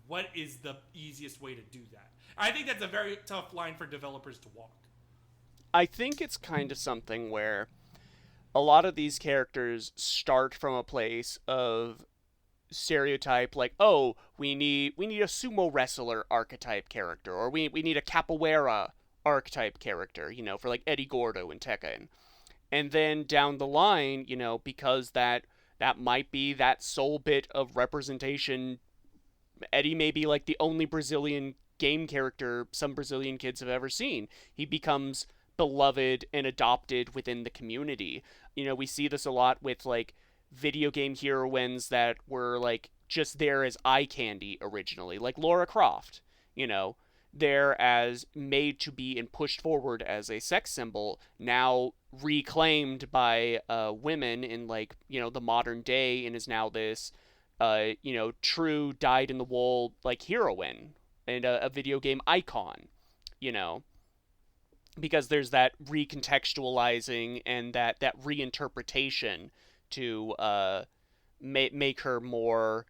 what is the easiest way to do that. I think that's a very tough line for developers to walk. I think it's kind of something where a lot of these characters start from a place of stereotype, like, oh, we need a sumo wrestler archetype character, or we need a capoeira archetype character, you know, for like Eddie Gordo in Tekken. And then down the line, you know, because that might be that sole bit of representation, Eddie may be like the only Brazilian game character some Brazilian kids have ever seen. He becomes beloved and adopted within the community. You know, we see this a lot with like video game heroines that were like just there as eye candy originally, like Lara Croft, you know, there as made to be and pushed forward as a sex symbol, now reclaimed by women in like, you know, the modern day, and is now this you know, true dyed-in-the-wool like heroine and a video game icon, you know, because there's that recontextualizing and that reinterpretation to make her more,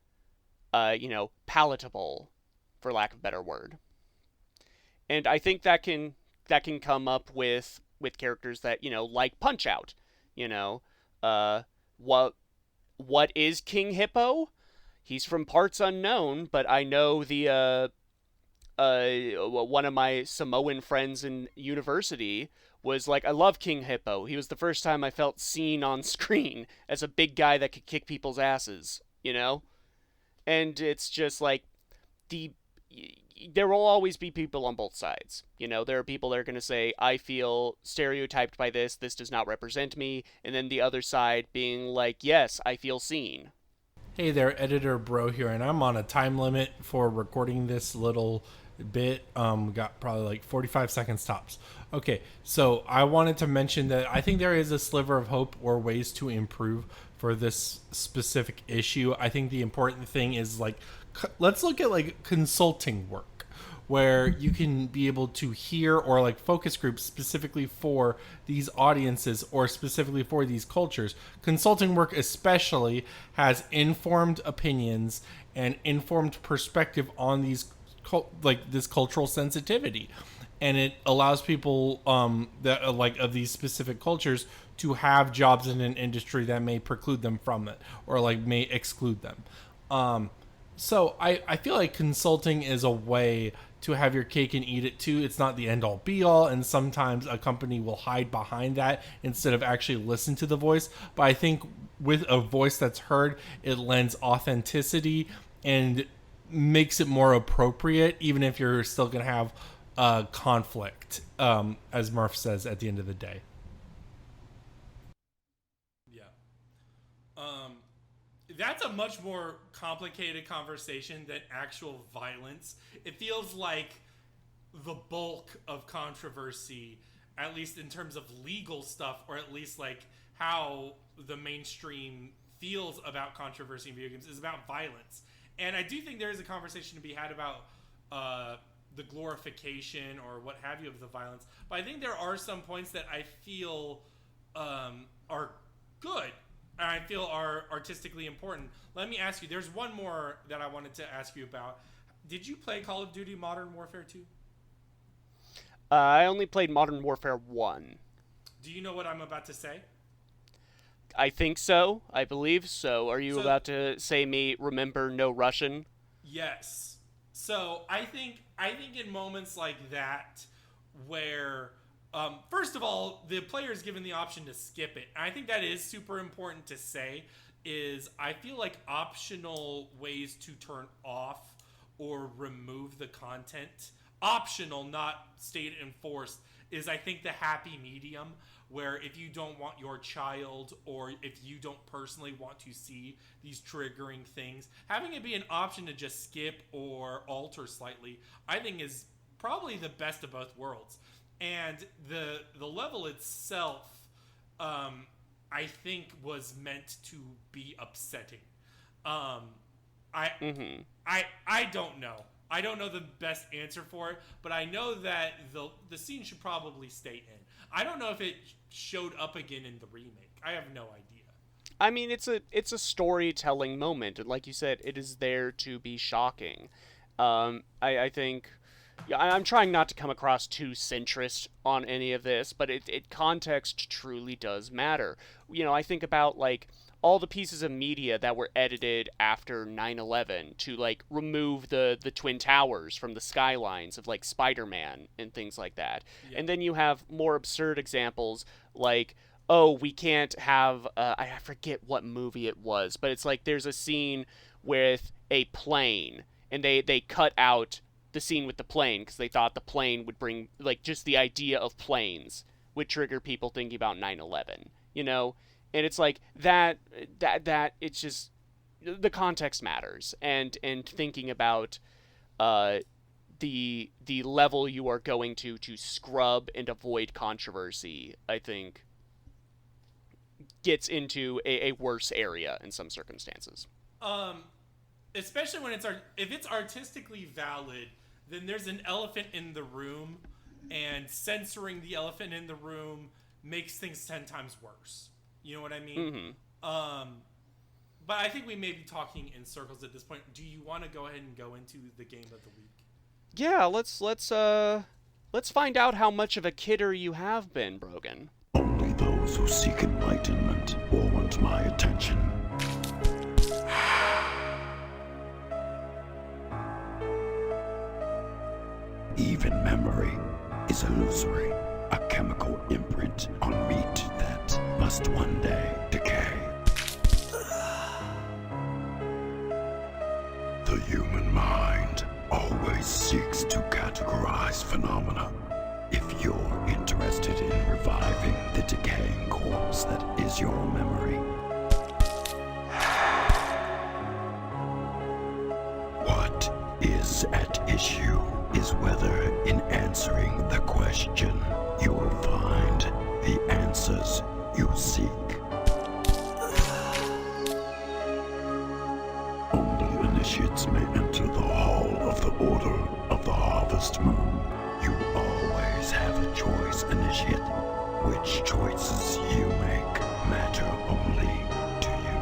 you know, palatable, for lack of a better word. And I think that can come up with characters that, you know, like Punch Out, you know, what is King Hippo? He's from parts unknown, but I know the one of my Samoan friends in university was like, I love King Hippo. He was the first time I felt seen on screen as a big guy that could kick people's asses, you know? And it's just like, there will always be people on both sides. You know, there are people that are going to say, I feel stereotyped by this does not represent me. And then the other side being like, yes, I feel seen. Hey there, Editor Bro here, and I'm on a time limit for recording this little bit. Got probably like 45 seconds tops. Okay, so I wanted to mention that I think there is a sliver of hope or ways to improve for this specific issue. I think the important thing is like, let's look at like consulting work, where you can be able to hear, or like focus groups specifically for these audiences or specifically for these cultures. Consulting work especially has informed opinions and informed perspective on these like this cultural sensitivity, and it allows people that like of these specific cultures to have jobs in an industry that may preclude them from it, or like may exclude them. So I feel like consulting is a way to have your cake and eat it too. It's not the end all be all, and sometimes a company will hide behind that instead of actually listen to the voice. But I think with a voice that's heard, it lends authenticity and makes it more appropriate, even if you're still going to have conflict, as Murph says at the end of the day. Yeah. That's a much more complicated conversation than actual violence. It feels like the bulk of controversy, at least in terms of legal stuff, or at least like how the mainstream feels about controversy in video games, is about violence. And I do think there is a conversation to be had about the glorification or what have you of the violence. But I think there are some points that I feel are good, and I feel are artistically important. Let me ask you, there's one more that I wanted to ask you about. Did you play Call of Duty Modern Warfare 2? I only played Modern Warfare 1. Do you know what I'm about to say? I think so. I believe so. Are you about to say me remember no Russian? Yes. So I think in moments like that, where First of all, the player is given the option to skip it. And I think that is super important to say. Is I feel like optional ways to turn off or remove the content, optional, not state enforced, is I think the happy medium, where if you don't want your child or if you don't personally want to see these triggering things, having it be an option to just skip or alter slightly, I think is probably the best of both worlds. And the level itself, I think was meant to be upsetting. I don't know. I don't know the best answer for it, but I know that the scene should probably stay in. I don't know if it showed up again in the remake. I have no idea. I mean, it's a storytelling moment, and like you said, it is there to be shocking. I think. Yeah, I'm trying not to come across too centrist on any of this, but context truly does matter. You know, I think about, like, all the pieces of media that were edited after 9/11 to, like, remove the Twin Towers from the skylines of, like, Spider-Man and things like that. Yeah. And then you have more absurd examples like, oh, we can't have, I forget what movie it was, but it's like there's a scene with a plane, and they cut out the scene with the plane because they thought the plane would bring, like, just the idea of planes would trigger people thinking about 9/11, you know? And it's like that it's just, the context matters, and thinking about the level you are going to scrub and avoid controversy, I think gets into a worse area in some circumstances. Especially when if it's artistically valid, then there's an elephant in the room, and censoring the elephant in the room makes things 10 times worse. You know what I mean? Mm-hmm. But I think we may be talking in circles at this point. Do you want to go ahead and go into the game of the week? Yeah, let's find out how much of a kidder you have been, Brogan. Only those who seek enlightenment or want my attention. Even memory is illusory, a chemical imprint on meat that must one day decay. The human mind always seeks to categorize phenomena. If you're interested in reviving the decaying corpse that is your memory, what is at issue is whether in answering the question you will find the answers you seek. Only initiates may enter the hall of the Order of the Harvest Moon. You always have a choice, Initiate. Which choices you make matter only to you.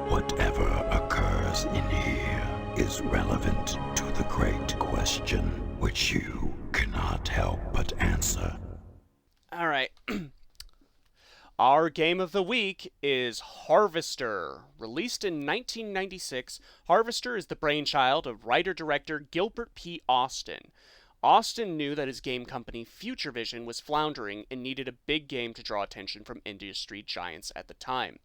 Whatever occurs in here is relevant to the great question, which you cannot help but answer. All right. Our game of the week is Harvester. Released in 1996, Harvester is the brainchild of writer-director Gilbert P. Austin. Austin knew that his game company Future Vision was floundering and needed a big game to draw attention from industry giants at the time.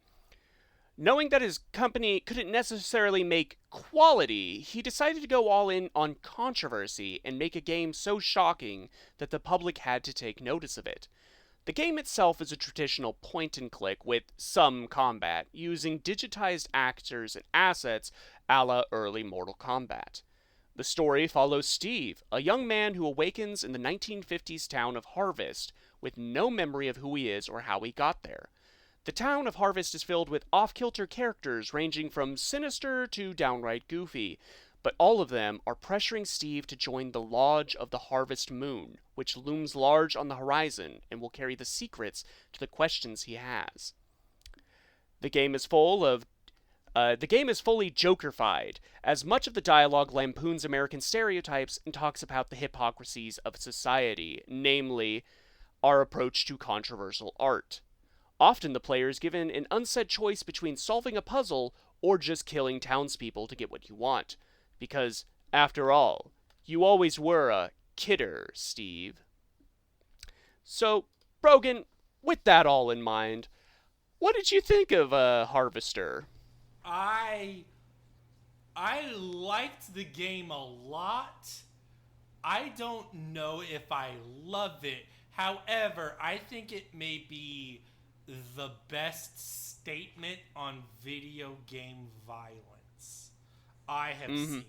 Knowing that his company couldn't necessarily make quality, he decided to go all in on controversy and make a game so shocking that the public had to take notice of it. The game itself is a traditional point-and-click with some combat, using digitized actors and assets a la early Mortal Kombat. The story follows Steve, a young man who awakens in the 1950s town of Harvest, with no memory of who he is or how he got there. The town of Harvest is filled with off-kilter characters ranging from sinister to downright goofy, but all of them are pressuring Steve to join the Lodge of the Harvest Moon, which looms large on the horizon and will carry the secrets to the questions he has. The game is fully Joker-fied, as much of the dialogue lampoons American stereotypes and talks about the hypocrisies of society, namely, our approach to controversial art. Often the player is given an unsaid choice between solving a puzzle or just killing townspeople to get what you want. Because, after all, you always were a kidder, Steve. So, Brogan, with that all in mind, what did you think of Harvester? I liked the game a lot. I don't know if I love it. However, I think it may be the best statement on video game violence I have seen.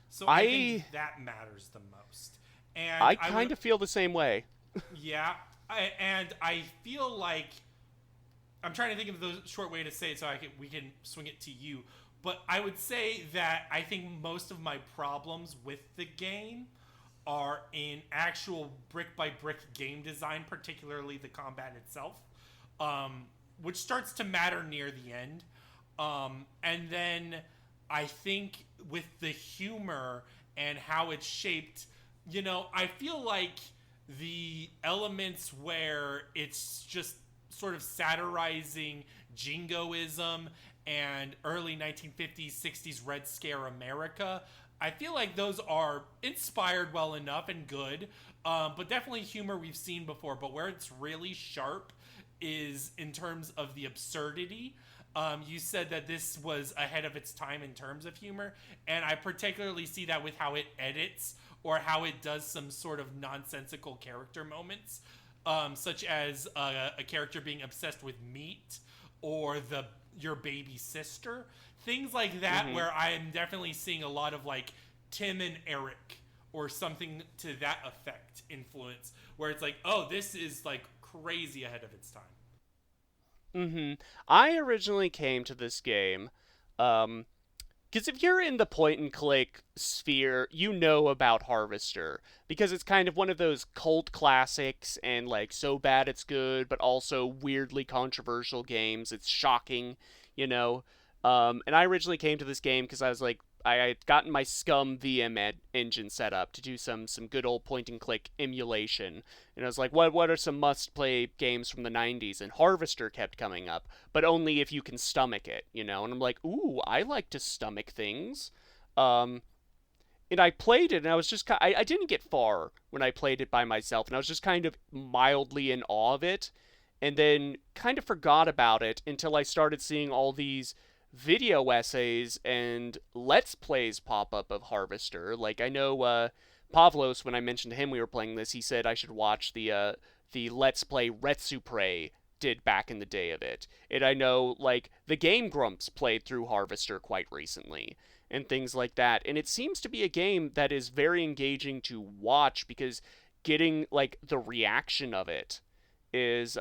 So I think that matters the most. And I kind of feel the same way. Yeah, and I feel like I'm trying to think of the short way to say it so we can swing it to you. But I would say that I think most of my problems with the game are in actual brick-by-brick game design, particularly the combat itself, which starts to matter near the end. And then I think with the humor and how it's shaped, I feel like the elements where it's just sort of satirizing jingoism and early 1950s, 60s Red Scare America, I feel like those are inspired well enough and good, but definitely humor we've seen before. But where it's really sharp is in terms of the absurdity. You said that this was ahead of its time in terms of humor, and I particularly see that with how it edits or how it does some sort of nonsensical character moments, such as a character being obsessed with meat or your baby sister. Things like that, where I am definitely seeing a lot of like Tim and Eric or something to that effect influence, where it's like, oh, this is like crazy ahead of its time. I originally came to this game, because if you're in the point and click sphere, you know about Harvester, because it's kind of one of those cult classics and like so bad it's good, but also weirdly controversial games. It's shocking, you know. And I originally came to this game because I was like, I had gotten my Scum VM engine set up to do some good old point and click emulation, and I was like, what are some must play games from the 90s? And Harvester kept coming up, but only if you can stomach it, you know. And I'm like, ooh, I like to stomach things. And I played it, and I was just I didn't get far when I played it by myself, and I was just kind of mildly in awe of it, and then kind of forgot about it until I started seeing all these video essays and let's plays pop up of Harvester. Like, I know Pavlos, when I mentioned to him we were playing this, he said I should watch the let's play Retsupre did back in the day of it. And I know, like, the Game Grumps played through Harvester quite recently and things like that. And it seems to be a game that is very engaging to watch, because getting like the reaction of it is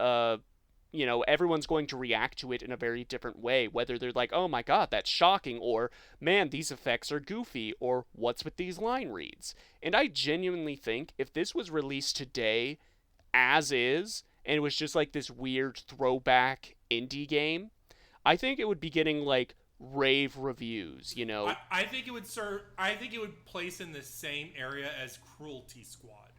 everyone's going to react to it in a very different way, whether they're like, oh my god, that's shocking, or man, these effects are goofy, or what's with these line reads. And I genuinely think if this was released today as is, and it was just like this weird throwback indie game, I think it would be getting like rave reviews, you know. I think it would place in the same area as Cruelty Squad.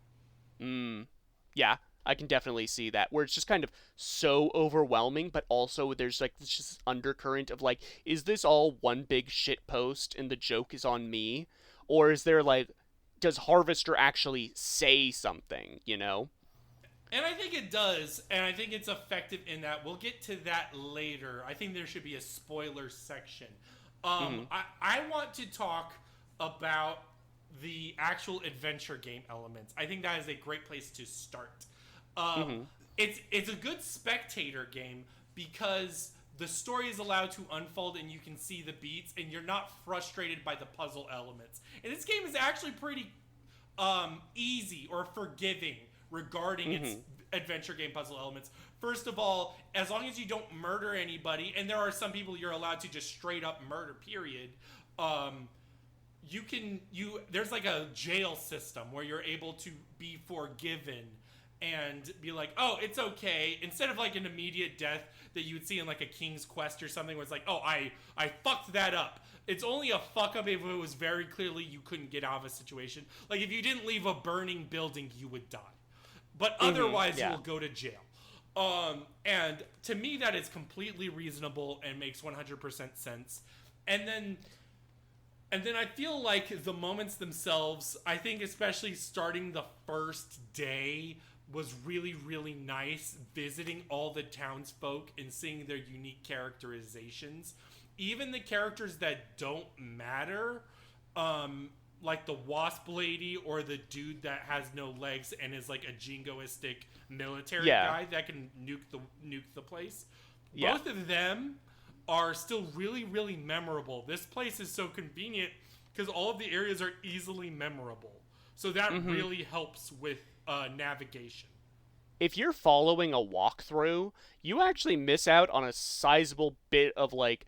Yeah, I can definitely see that, where it's just kind of so overwhelming, but also there's like this just undercurrent of like, is this all one big shit post and the joke is on me? Or is there like, does Harvester actually say something, you know? And I think it does, and I think it's effective in that. We'll get to that later. I think there should be a spoiler section. I want to talk about the actual adventure game elements. I think that is a great place to start. It's a good spectator game because the story is allowed to unfold and you can see the beats and you're not frustrated by the puzzle elements. And this game is actually pretty easy or forgiving regarding its adventure game puzzle elements. First of all, as long as you don't murder anybody, and there are some people you're allowed to just straight up murder, period, there's like a jail system where you're able to be forgiven and be like, oh, it's okay, instead of like an immediate death that you would see in like a King's Quest or something where it's like, oh, I fucked that up. It's only a fuck up if it was very clearly you couldn't get out of a situation. Like if you didn't leave a burning building, you would die. But otherwise, you will go to jail. And to me, that is completely reasonable and makes 100% sense. And then I feel like the moments themselves, I think especially starting the first day was really, really nice visiting all the townsfolk and seeing their unique characterizations. Even the characters that don't matter, like the wasp lady or the dude that has no legs and is like a jingoistic military guy that can nuke the place. Yeah. Both of them are still really, really memorable. This place is so convenient because all of the areas are easily memorable. So that really helps with navigation. If you're following a walkthrough, you actually miss out on a sizable bit of like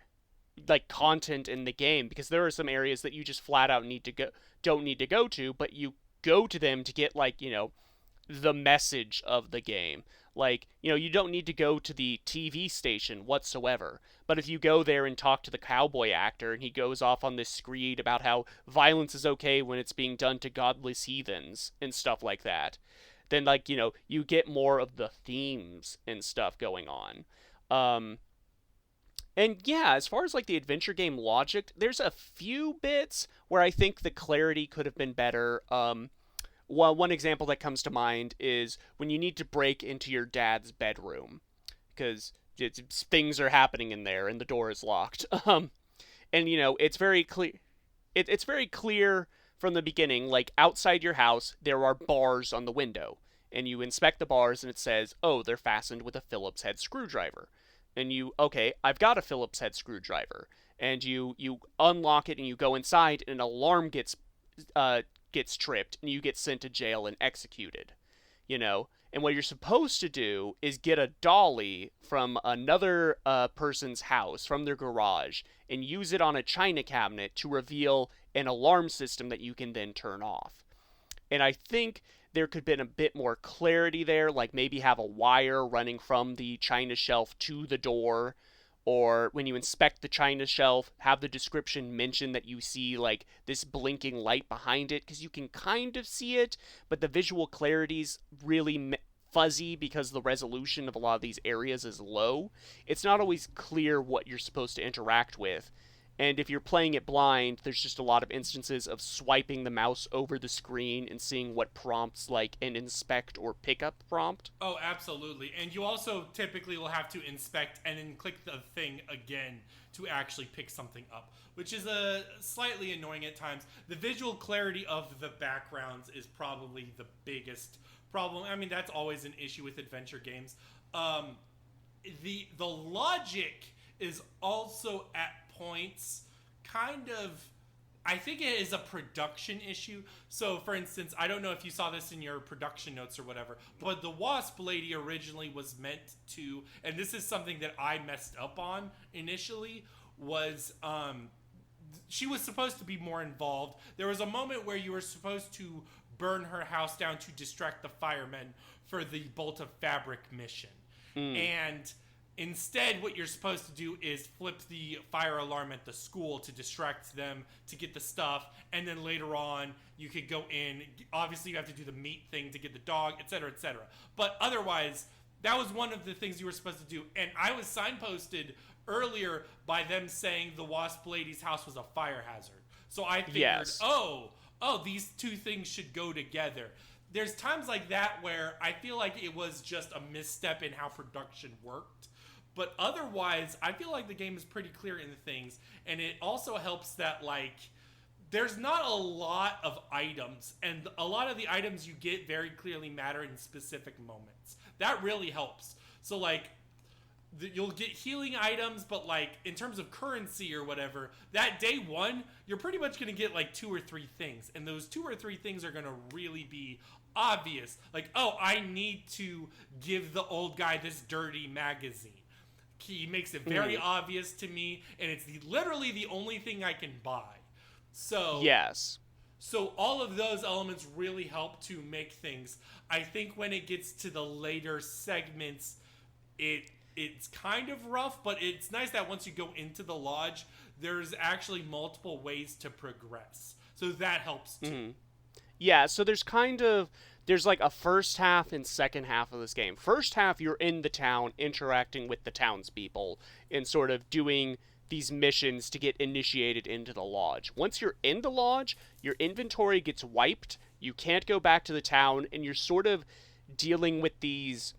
content in the game, because there are some areas that you just flat out don't need to go to, but you go to them to get like, you know, the message of the game. Like, you know, you don't need to go to the TV station whatsoever, but if you go there and talk to the cowboy actor and he goes off on this screed about how violence is okay when it's being done to godless heathens and stuff like that, then, like, you know, you get more of the themes and stuff going on. And yeah, as far as like the adventure game logic, there's a few bits where I think the clarity could have been better. Well, one example that comes to mind is when you need to break into your dad's bedroom because things are happening in there and the door is locked. And you know, it's very clear. It's very clear from the beginning. Like, outside your house, there are bars on the window, and you inspect the bars, and it says, "Oh, they're fastened with a Phillips head screwdriver." And okay, I've got a Phillips head screwdriver. And you unlock it and you go inside, and an alarm gets tripped, and you get sent to jail and executed. You know? And what you're supposed to do is get a dolly from another person's house, from their garage, and use it on a china cabinet to reveal an alarm system that you can then turn off. And I think there could have been a bit more clarity there, like maybe have a wire running from the china shelf to the door, or when you inspect the china shelf, have the description mention that you see like this blinking light behind it, because you can kind of see it, but the visual clarity's really fuzzy because the resolution of a lot of these areas is low. It's not always clear what you're supposed to interact with. And if you're playing it blind, there's just a lot of instances of swiping the mouse over the screen and seeing what prompts like an inspect or pickup prompt. Oh, absolutely. And you also typically will have to inspect and then click the thing again to actually pick something up, which is slightly annoying at times. The visual clarity of the backgrounds is probably the biggest problem. I mean, that's always an issue with adventure games. The logic is also at points kind of, I think it is a production issue. So for instance, I don't know if you saw this in your production notes or whatever, but the wasp lady originally was meant to, and this is something that I messed up on initially, was she was supposed to be more involved. There was a moment where you were supposed to burn her house down to distract the firemen for the bolt of fabric mission. And instead, what you're supposed to do is flip the fire alarm at the school to distract them, to get the stuff, and then later on, you could go in. Obviously, you have to do the meat thing to get the dog, etc., etc. But otherwise, that was one of the things you were supposed to do. And I was signposted earlier by them saying the wasp lady's house was a fire hazard. So I figured, oh, these two things should go together. There's times like that where I feel like it was just a misstep in how production worked. But otherwise, I feel like the game is pretty clear in the things. And it also helps that, like, there's not a lot of items. And a lot of the items you get very clearly matter in specific moments. That really helps. So, like, you'll get healing items, but, like, in terms of currency or whatever, that day one, you're pretty much going to get, like, 2 or 3 things. And those 2 or 3 things are going to really be obvious. Like, oh, I need to give the old guy this dirty magazine. He makes it very obvious to me, and it's literally the only thing I can buy. So yes. So all of those elements really help to make things. I think when it gets to the later segments, it's kind of rough, but it's nice that once you go into the lodge, there's actually multiple ways to progress. So that helps too. Yeah, so there's like a first half and second half of this game. First half, you're in the town interacting with the townspeople and sort of doing these missions to get initiated into the lodge. Once you're in the lodge, your inventory gets wiped, you can't go back to the town, and you're sort of dealing with these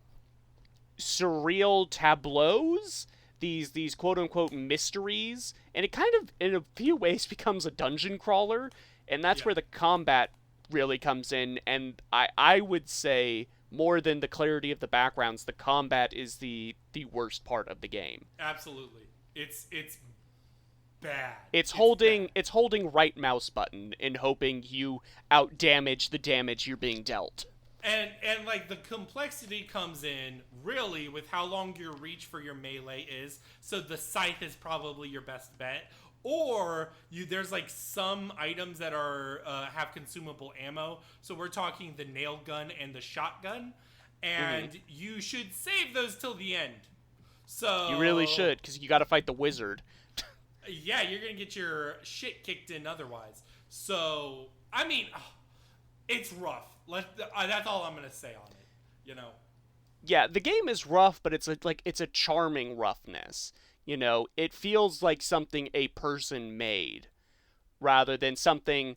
surreal tableaus, these quote unquote mysteries, and it kind of in a few ways becomes a dungeon crawler, and that's where the combat really comes in. And I would say more than the clarity of the backgrounds, the combat is the worst part of the game. Absolutely. It's bad. It's holding right mouse button and hoping you out damage the damage you're being dealt. And like the complexity comes in really with how long your reach for your melee is. So the scythe is probably your best bet. Or there's like some items that are have consumable ammo. So we're talking the nail gun and the shotgun, and you should save those till the end. So you really should, because you got to fight the wizard. Yeah, you're gonna get your shit kicked in otherwise. So I mean, it's rough. That's all I'm gonna say on it. You know. Yeah, the game is rough, but it's a charming roughness. You know, it feels like something a person made, rather than something,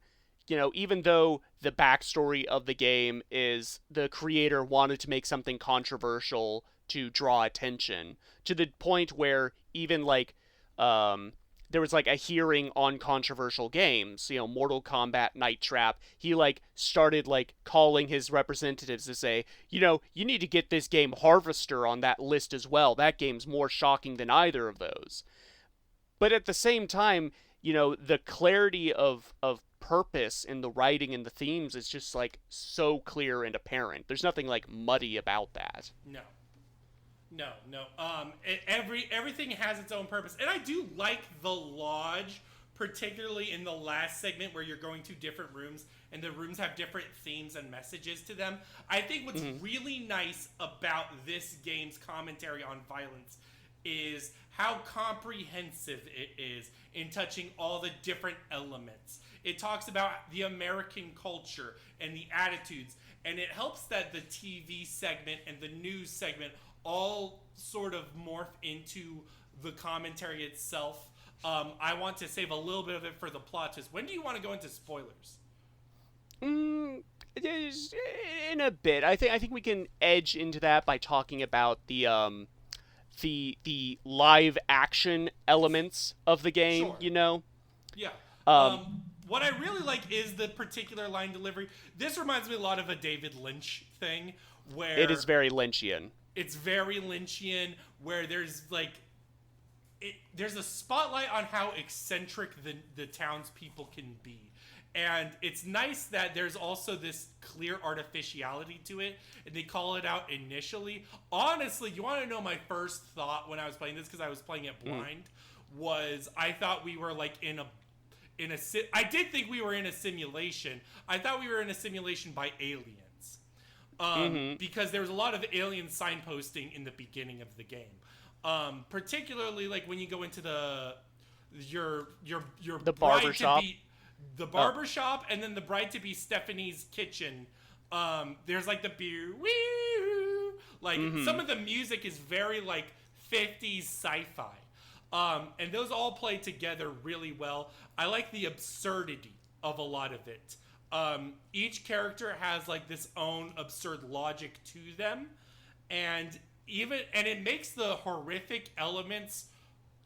you know, even though the backstory of the game is the creator wanted to make something controversial to draw attention, to the point where even like, there was like a hearing on controversial games, you know, Mortal Kombat, Night Trap. He like started like calling his representatives to say, you know, you need to get this game Harvester on that list as well. That game's more shocking than either of those. But at the same time, you know, the clarity of purpose in the writing and the themes is just like so clear and apparent. There's nothing like muddy about that. No. Everything has its own purpose, and I do like the lodge, particularly in the last segment where you're going to different rooms, and the rooms have different themes and messages to them. I think what's really nice about this game's commentary on violence is how comprehensive it is in touching all the different elements. It talks about the American culture and the attitudes, and it helps that the TV segment and the news segment all sort of morph into the commentary itself. I want to save a little bit of it for the plot twist. When do you want to go into spoilers? In a bit. I think we can edge into that by talking about the live action elements of the game. Sure. You know. Yeah. What I really like is the particular line delivery. This reminds me a lot of a David Lynch thing, where it is very Lynchian. It's very Lynchian, where there's like, there's a spotlight on how eccentric the townspeople can be. And it's nice that there's also this clear artificiality to it, and they call it out initially. Honestly, you want to know my first thought when I was playing this, because I was playing it blind, was I thought we were like I did think we were in a simulation. I thought we were in a simulation by aliens. Because there was a lot of alien signposting in the beginning of the game, particularly like when you go into your barber shop, the barber shop, and then the bride to be Stephanie's kitchen. There's like the beer, woo, like some of the music is very like 50s sci-fi, and those all play together really well. I like the absurdity of a lot of it. Each character has like this own absurd logic to them, and it makes the horrific elements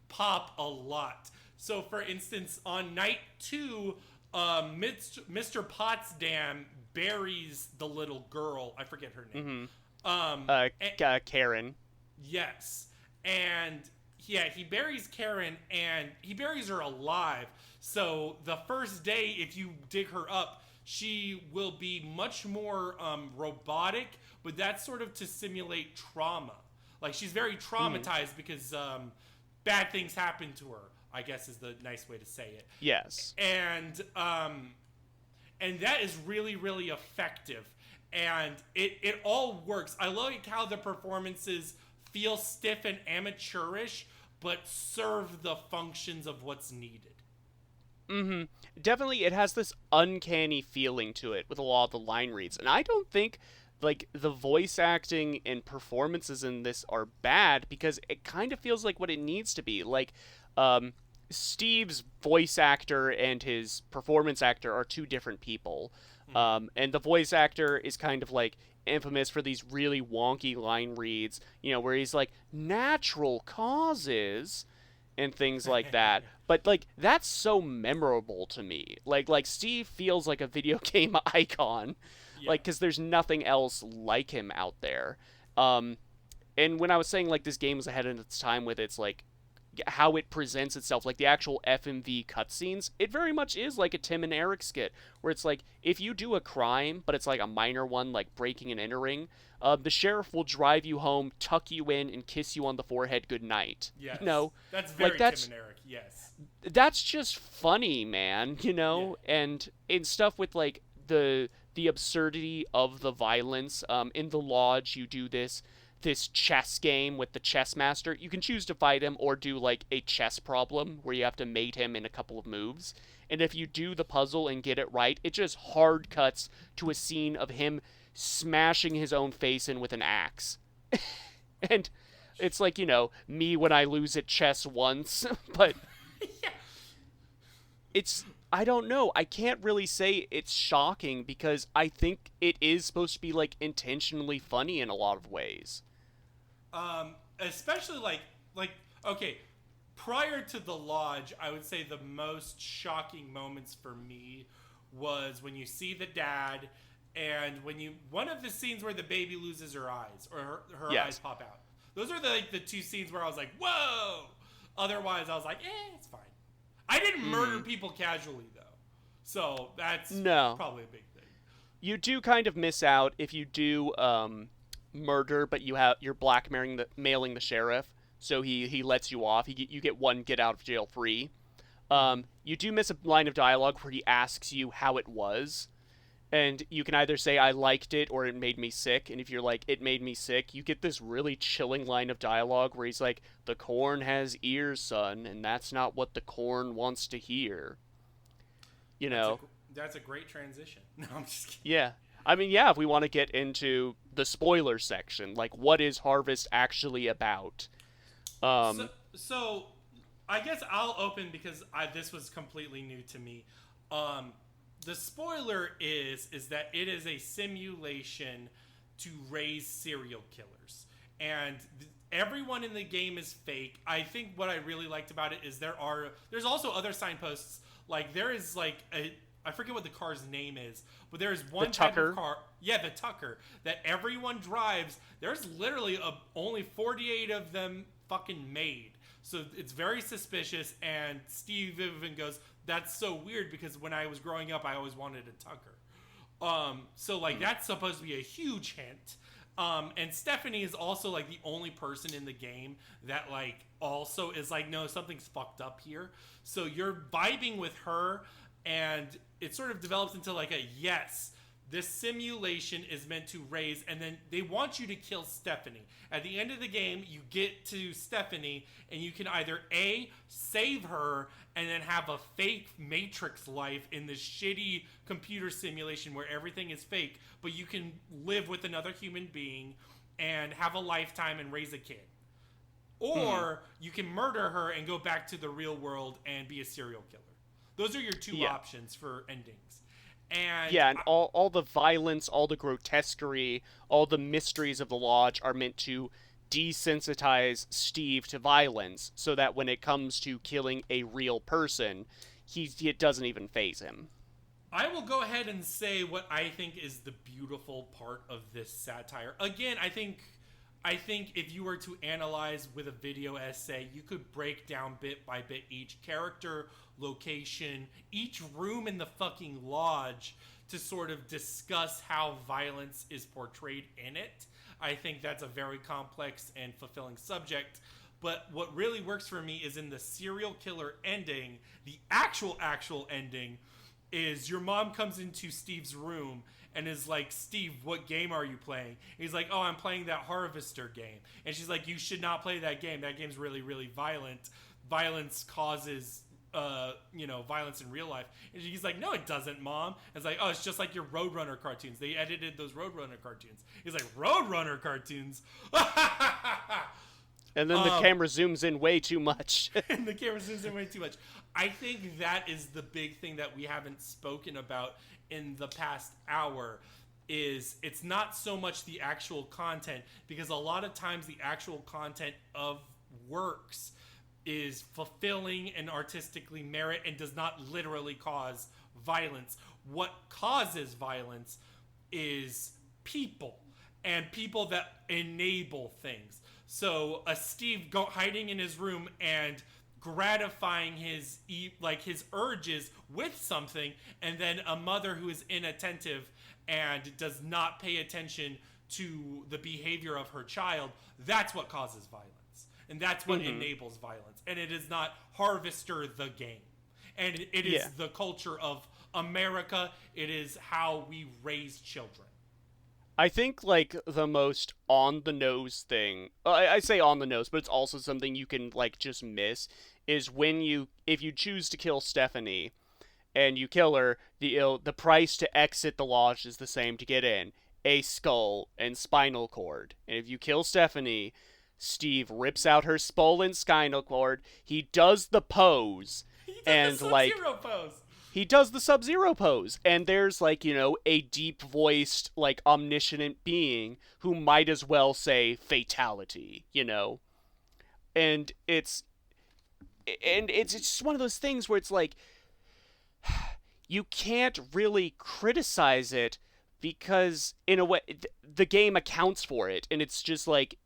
pop a lot. So for instance, on night 2, Mr. Potsdam buries the little girl. I forget her name. Karen. Yes. And yeah, he buries Karen, and he buries her alive. So the first day, if you dig her up, she will be much more robotic, but that's sort of to simulate trauma. Like, she's very traumatized because bad things happen to her, I guess is the nice way to say it. Yes. And that is really, really effective. And it all works. I like how the performances feel stiff and amateurish, but serve the functions of what's needed. Definitely, it has this uncanny feeling to it with a lot of the line reads, and I don't think like the voice acting and performances in this are bad, because it kind of feels like what it needs to be. Like, Steve's voice actor and his performance actor are two different people, and the voice actor is kind of like infamous for these really wonky line reads, where he's like, natural causes and things like that. But, like, that's so memorable to me. Like Steve feels like a video game icon, because there's nothing else like him out there. And when I was saying, like, this game was ahead of its time with its, like, how it presents itself, like the actual FMV cutscenes, it very much is like a Tim and Eric skit, where it's like, if you do a crime, but it's like a minor one, like breaking and entering, the sheriff will drive you home, tuck you in, and kiss you on the forehead goodnight. Yes. That's very like, Tim and Eric, yes. That's just funny, man, and in stuff with, like, the absurdity of the violence. In the lodge, you do this chess game with the chess master. You can choose to fight him or do, like, a chess problem where you have to mate him in a couple of moves. And if you do the puzzle and get it right, it just hard cuts to a scene of him smashing his own face in with an axe. And it's like, me when I lose at chess once, but I don't know. I can't really say it's shocking because I think it is supposed to be, like, intentionally funny in a lot of ways. Especially like okay, prior to the lodge, I would say the most shocking moments for me was when you see the dad and one of the scenes where the baby loses her eyes or her eyes pop out. Those are the two scenes where I was like, whoa. Otherwise, I was like, it's fine. I didn't murder people casually though, so that's probably a big thing. You do kind of miss out if you do murder, but you're blackmailing the sheriff, so he lets you off. You get one get out of jail free. You do miss a line of dialogue where he asks you how it was, and you can either say I liked it or it made me sick. And if you're like, it made me sick, you get this really chilling line of dialogue where he's like, the corn has ears, son, and that's not what the corn wants to hear. That's a great transition. No, I'm just kidding. Yeah. I mean, if we want to get into the spoiler section, like, what is Harvest actually about? So I guess I'll open because this was completely new to me. The spoiler is that it is a simulation to raise serial killers. And everyone in the game is fake. I think what I really liked about it is there's also other signposts. Like, there is, like, I forget what the car's name is, but there is one type of car. Yeah, the Tucker that everyone drives. There's literally only 48 of them fucking made. So it's very suspicious. And Steve even goes, "That's so weird because when I was growing up, I always wanted a Tucker." So like that's supposed to be a huge hint. And Stephanie is also like the only person in the game that like also is like, no, something's fucked up here. So you're vibing with her. And it sort of develops into like this simulation is meant to raise, and then they want you to kill Stephanie. At the end of the game, you get to Stephanie, and you can either A, save her, and then have a fake Matrix life in this shitty computer simulation where everything is fake, but you can live with another human being and have a lifetime and raise a kid. Or you can murder her and go back to the real world and be a serial killer. Those are your two options for endings. And all the violence, all the grotesquerie, all the mysteries of the lodge are meant to desensitize Steve to violence so that when it comes to killing a real person, it doesn't even faze him. I will go ahead and say what I think is the beautiful part of this satire. Again, I think if you were to analyze with a video essay, you could break down bit by bit each character, location, each room in the fucking lodge to sort of discuss how violence is portrayed in it. I think that's a very complex and fulfilling subject. But what really works for me is in the serial killer ending, the actual ending, is your mom comes into Steve's room and is like, Steve, what game are you playing? And he's like, oh, I'm playing that Harvester game. And she's like, you should not play that game. That game's really, really violent. Violence causes, violence in real life. And he's like, no, it doesn't, Mom. And it's like, oh, it's just like your Roadrunner cartoons. They edited those Roadrunner cartoons. He's like, Roadrunner cartoons? And then the camera zooms in way too much. And the camera zooms in way too much. I think that is the big thing that we haven't spoken about in the past hour. is it's not so much the actual content, because a lot of times the actual content of works is fulfilling and artistically merit and does not literally cause violence. What causes violence is people, and people that enable things. So a Steve hiding in his room and gratifying his urges with something, and then a mother who is inattentive and does not pay attention to the behavior of her child, that's what causes violence. And that's what enables violence. And it is not Harvester the game. And it is the culture of America. It is how we raise children. I think, like, the most on-the-nose thing, I say on-the-nose, but it's also something you can, like, just miss, is if you choose to kill Stephanie, and you kill her, the price to exit the lodge is the same to get in. A skull and spinal cord. And if you kill Stephanie, Steve rips out her skull and spinal cord, he does the pose, and, like... pose. He does the Sub-Zero pose, and there's, like, a deep-voiced, like, omniscient being who might as well say fatality, And it's just one of those things where it's like, you can't really criticize it because, in a way, the game accounts for it, and it's just, like,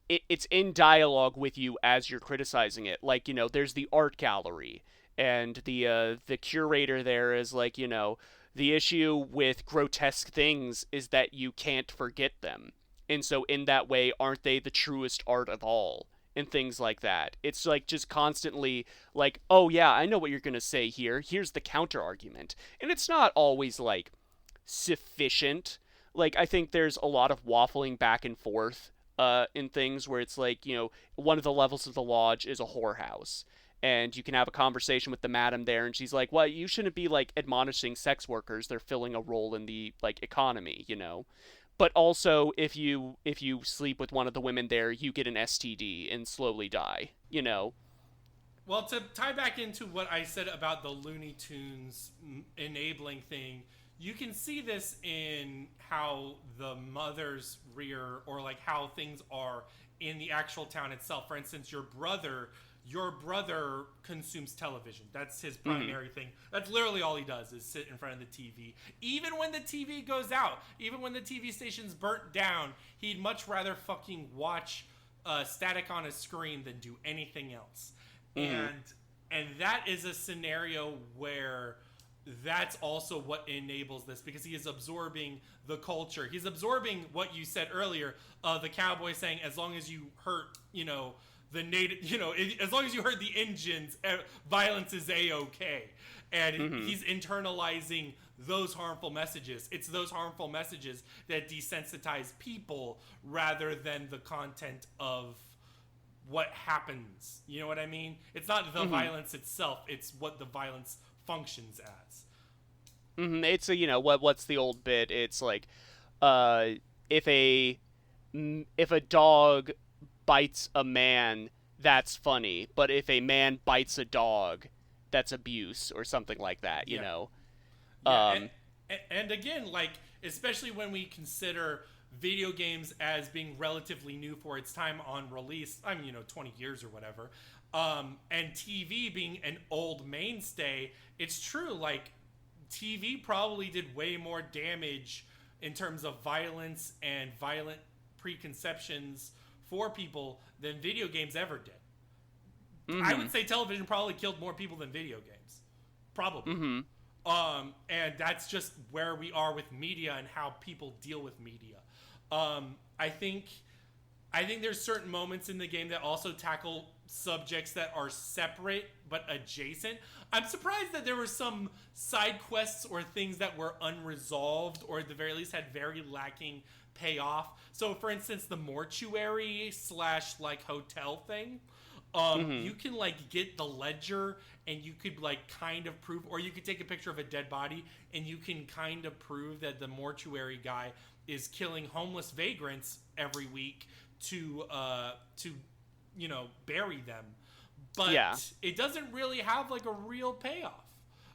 it's in dialogue with you as you're criticizing it. Like, there's the art gallery, and the curator there is like, the issue with grotesque things is that you can't forget them. And so in that way, aren't they the truest art of all? And things like that. It's like just constantly like, oh yeah, I know what you're going to say here. Here's the counter argument. And it's not always like sufficient. Like, I think there's a lot of waffling back and forth in things where it's like, one of the levels of the lodge is a whorehouse. And you can have a conversation with the madam there, and she's like, well, you shouldn't be, like, admonishing sex workers. They're filling a role in the, like, economy, But also, if you sleep with one of the women there, you get an STD and slowly die, Well, to tie back into what I said about the Looney Tunes enabling thing, you can see this in how the mothers rear, or, like, how things are in the actual town itself. For instance, your brother consumes television. That's his primary thing. That's literally all he does, is sit in front of the TV. Even when the TV goes out, even when the TV station's burnt down, he'd much rather fucking watch static on a screen than do anything else. And that is a scenario where that's also what enables this, because he is absorbing the culture. He's absorbing what you said earlier, the cowboy saying, as long as you hurt, the native, as long as you hurt the engines, violence is a-okay. And he's internalizing those harmful messages. It's those harmful messages that desensitize people rather than the content of what happens. You know what I mean? It's not the violence itself. It's what the violence functions as. It's a, what's the old bit? It's like, if a dog bites a man, that's funny, but if a man bites a dog, that's abuse, or something like that, you know? Yeah, and again, like, especially when we consider video games as being relatively new for its time on release, 20 years or whatever, and TV being an old mainstay, it's true, like, TV probably did way more damage in terms of violence and violent preconceptions for people than video games ever did. I would say television probably killed more people than video games. Probably. And that's just where we are with media and how people deal with media. I think there's certain moments in the game that also tackle subjects that are separate but adjacent. I'm surprised that there were some side quests or things that were unresolved, or at the very least had very lacking payoff. So, for instance, the mortuary / like hotel thing, you can like get the ledger, and you could like kind of prove, or you could take a picture of a dead body and you can kind of prove that the mortuary guy is killing homeless vagrants every week to bury them. But it doesn't really have like a real payoff.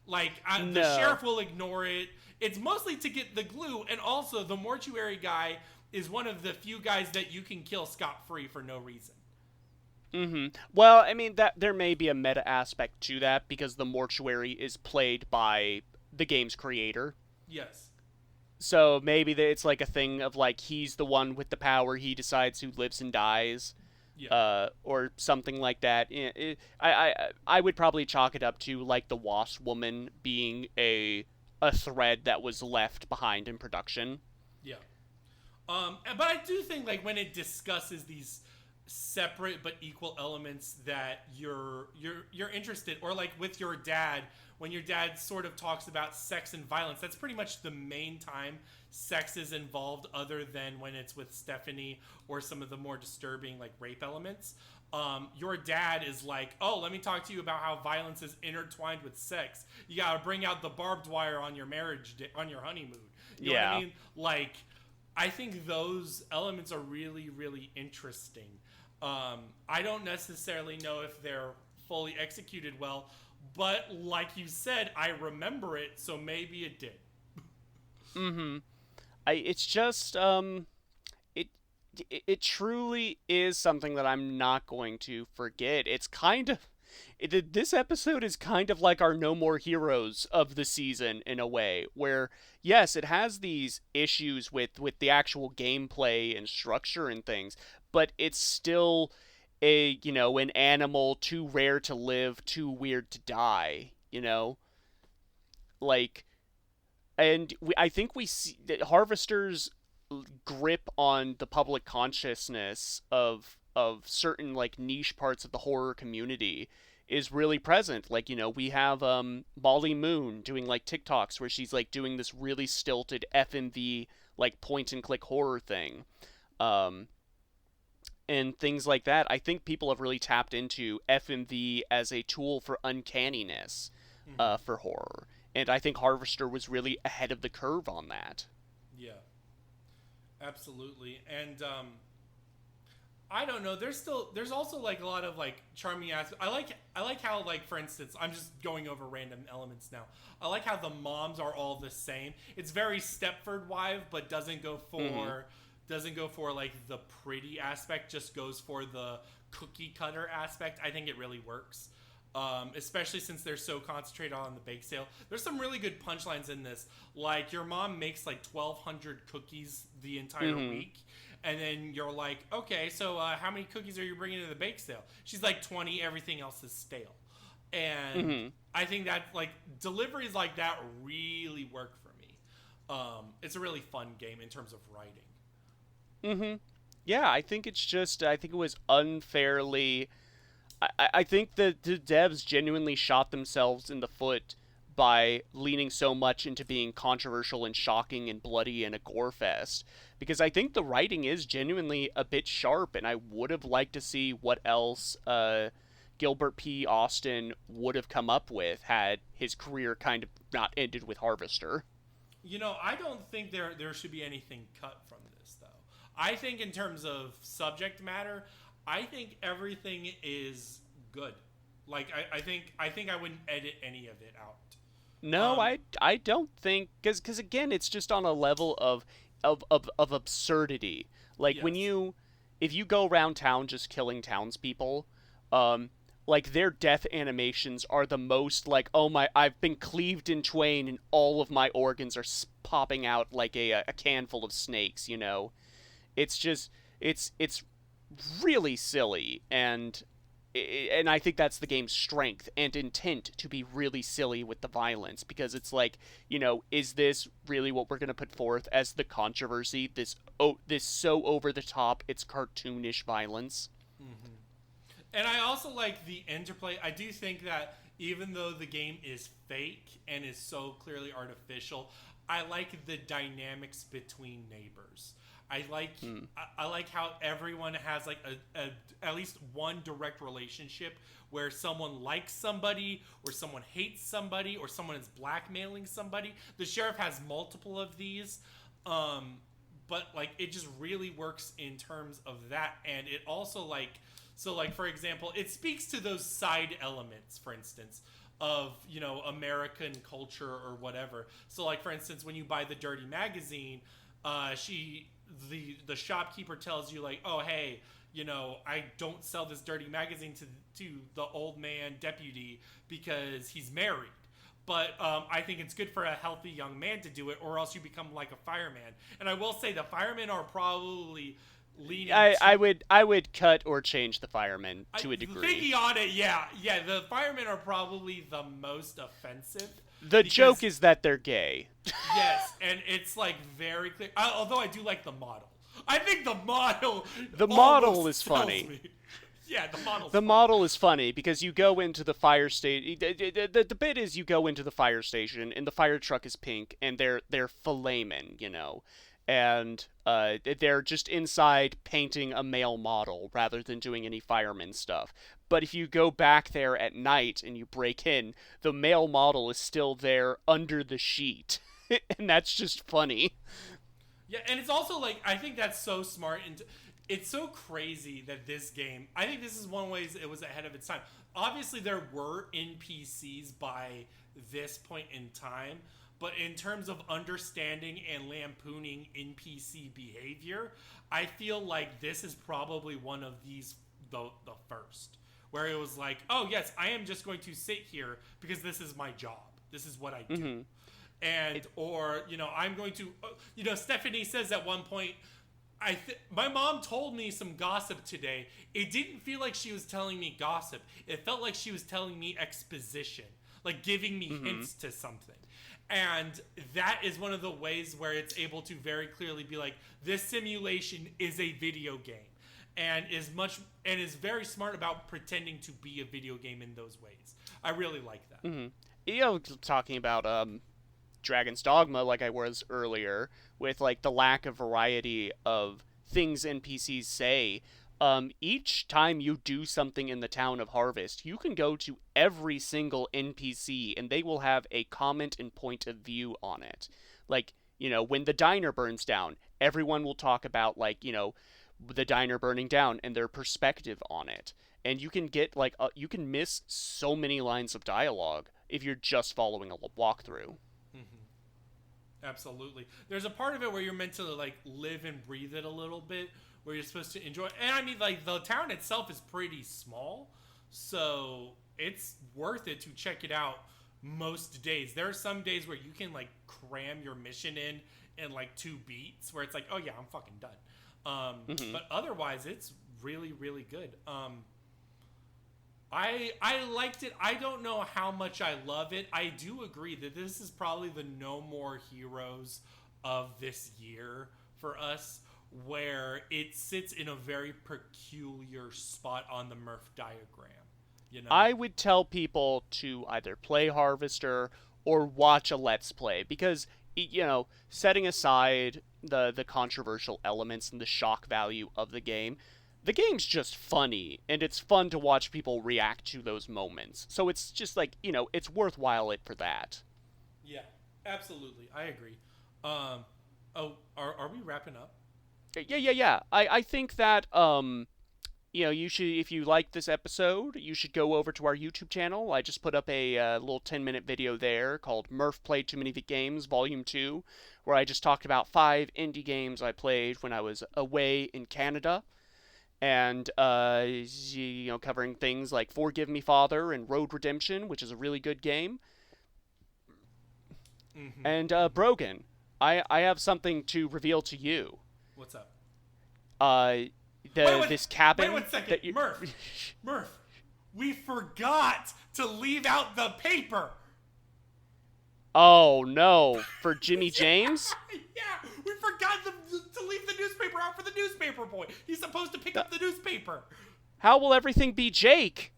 Like, No. the sheriff will ignore it. It's mostly to get the glue, and also the mortuary guy is one of the few guys that you can kill scot-free for no reason. Mm-hmm. Well, I mean, that there may be a meta aspect to that because the mortuary is played by the game's creator. Yes. So maybe it's like a thing of like he's the one with the power. He decides who lives and dies, Yeah. or something like that. I would probably chalk it up to like the Wasp Woman being a thread that was left behind in production. Yeah. But I do think like when it discusses these separate but equal elements that you're interested, or like with your dad, when your dad sort of talks about sex and violence, that's pretty much the main time sex is involved, other than when it's with Stephanie or some of the more disturbing like rape elements. Your dad is like, oh, let me talk to you about how violence is intertwined with sex. You gotta bring out the barbed wire on your marriage on your honeymoon. You know what I mean? Like, I think those elements are really, really interesting. I don't necessarily know if they're fully executed well, but like you said, I remember it, so maybe it did. Mm-hmm. It's just it truly is something that I'm not going to forget. It's kind of this episode is kind of like our No More Heroes of the season in a way, where yes, it has these issues with the actual gameplay and structure and things, but it's still an animal too rare to live, too weird to die, like, and I think we see that Harvester's grip on the public consciousness of certain like niche parts of the horror community is really present. Like, we have Molly Moon doing like TikToks where she's like doing this really stilted FMV like point and click horror thing. And things like that. I think people have really tapped into FMV as a tool for uncanniness for horror. And I think Harvester was really ahead of the curve on that. Yeah. Absolutely. And I don't know, there's also like a lot of like charming aspects. I like how, like, for instance, I'm just going over random elements now. I like how the moms are all the same. It's very Stepford Wife, but doesn't go for like the pretty aspect, just goes for the cookie cutter aspect. I think it really works. Especially since they're so concentrated on the bake sale. There's some really good punchlines in this. Like, your mom makes like 1,200 cookies the entire week. And then you're like, okay, so how many cookies are you bringing to the bake sale? She's like, 20, everything else is stale. And I think that, like, deliveries like that really work for me. It's a really fun game in terms of writing. Yeah, I think it was unfairly... I think the devs genuinely shot themselves in the foot by leaning so much into being controversial and shocking and bloody and a gore fest. Because I think the writing is genuinely a bit sharp, and I would have liked to see what else Gilbert P. Austin would have come up with had his career kind of not ended with Harvester. I don't think there should be anything cut from this, though. I think in terms of subject matter, I think everything is good. Like, I think I wouldn't edit any of it out. No, I don't think, because again, it's just on a level of absurdity. Like, Yes. if you go around town just killing townspeople, like, their death animations are the most like, oh my, I've been cleaved in twain and all of my organs are popping out like a can full of snakes. It's just it's really silly, and I think that's the game's strength and intent, to be really silly with the violence, because it's like, is this really what we're going to put forth as the controversy, this so over the top, it's cartoonish violence. And I also like the interplay. I do think that even though the game is fake and is so clearly artificial, I like the dynamics between neighbors. I like how everyone has like a at least one direct relationship where someone likes somebody, or someone hates somebody, or someone is blackmailing somebody. The sheriff has multiple of these, but like it just really works in terms of that. And it also, like, so like, for example, it speaks to those side elements. For instance, of, you know, American culture or whatever. So like, for instance, when you buy the Dirty magazine, the shopkeeper tells you like, oh, hey, you know, I don't sell this Dirty magazine to the old man deputy because he's married. But I think it's good for a healthy young man to do it, or else you become like a fireman. And I will say the firemen are probably leaning. I would cut or change the firemen to a degree. Thinking on it, yeah, the firemen are probably the most offensive. The joke is that they're gay. Yes, and it's like very clear. Although I do like the model. I think the model. The model is funny. Yeah, the model is funny because you go into the fire station. The bit is you go into the fire station and the fire truck is pink and they're flaming, you know, and they're just inside painting a male model rather than doing any fireman stuff. But if you go back there at night and you break in, the male model is still there under the sheet, and that's just funny. Yeah, and it's also like, I think that's so smart, and it's so crazy that this game, I think this is one ways it was ahead of its time. Obviously, there were NPCs by this point in time, but in terms of understanding and lampooning NPC behavior, I feel like this is probably one of these, the first, where it was like, oh yes, I am just going to sit here because this is my job. This is what I do. Mm-hmm. And, or, you know, I'm going to, you know, Stephanie says at one point, my mom told me some gossip today. It didn't feel like she was telling me gossip. It felt like she was telling me exposition, like giving me hints to something. And that is one of the ways where it's able to very clearly be like, this simulation is a video game, and is very smart about pretending to be a video game in those ways. I really like that. Mm-hmm. You know, talking about Dragon's Dogma, like I was earlier, with like the lack of variety of things NPCs say, each time you do something in the town of Harvest, you can go to every single NPC and they will have a comment and point of view on it. Like, you know, when the diner burns down, everyone will talk about, like, you know, the diner burning down and their perspective on it. And you can get, like, you can miss so many lines of dialogue if you're just following a walkthrough. Absolutely. There's a part of it where you're meant to like live and breathe it a little bit, where you're supposed to enjoy. And I mean, like, the town itself is pretty small, so it's worth it to check it out most days. There are some days where you can like cram your mission in like 2 beats, where it's like, oh yeah, I'm fucking done. But otherwise, it's really, really good. I liked it. I don't know how much I love it. I do agree that this is probably the No More Heroes of this year for us, where it sits in a very peculiar spot on the Murph diagram. You know? I would tell people to either play Harvester or watch a Let's Play, because, you know, setting aside the controversial elements and the shock value of the game's just funny, and it's fun to watch people react to those moments. So it's just like, you know, it's worthwhile for that. Yeah, absolutely. I agree. Are we wrapping up? Yeah. I think that, you know, you should, if you like this episode, you should go over to our YouTube channel. I just put up a little 10-minute video there called Murph Played Too Many Games, Volume 2, where I just talked about 5 indie games I played when I was away in Canada. And, you know, covering things like Forgive Me, Father and Road Redemption, which is a really good game. Mm-hmm. And, Brogan, I have something to reveal to you. What's up? This cabin... Wait 1 second. Murph, we forgot to leave out the paper. Oh, no. For Jimmy James? Yeah, we forgot to leave the newspaper out for the newspaper boy. He's supposed to pick up the newspaper. How will everything be Jake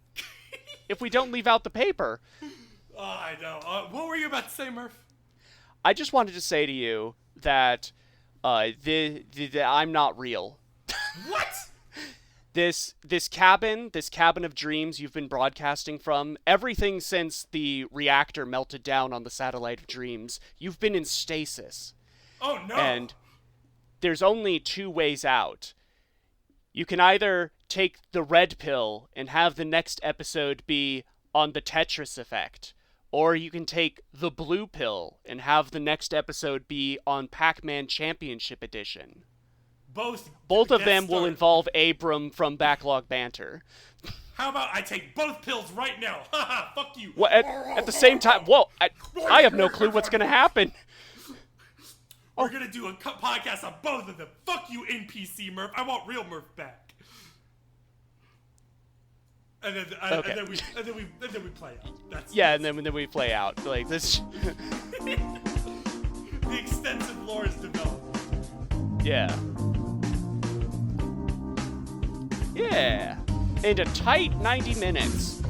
if we don't leave out the paper? Oh, I know. What were you about to say, Murph? I just wanted to say to you that I'm not real. What? This cabin of dreams you've been broadcasting from, everything since the reactor melted down on the satellite of dreams, you've been in stasis. Oh, no. And there's only 2 ways out. You can either take the red pill and have the next episode be on the Tetris effect. Or you can take the blue pill and have the next episode be on Pac-Man Championship Edition. Both of them will involve Abram from Backlog Banter. How about I take both pills right now? Haha, fuck you. Well, at the same time, whoa, I have no clue what's going to happen. We're going to do a podcast on both of them. Fuck you, NPC Murph. I want real Murph back. And then, Okay. and then we play out. And then we play out like this. The extensive lore is developed. Yeah. Yeah. In a tight 90 minutes.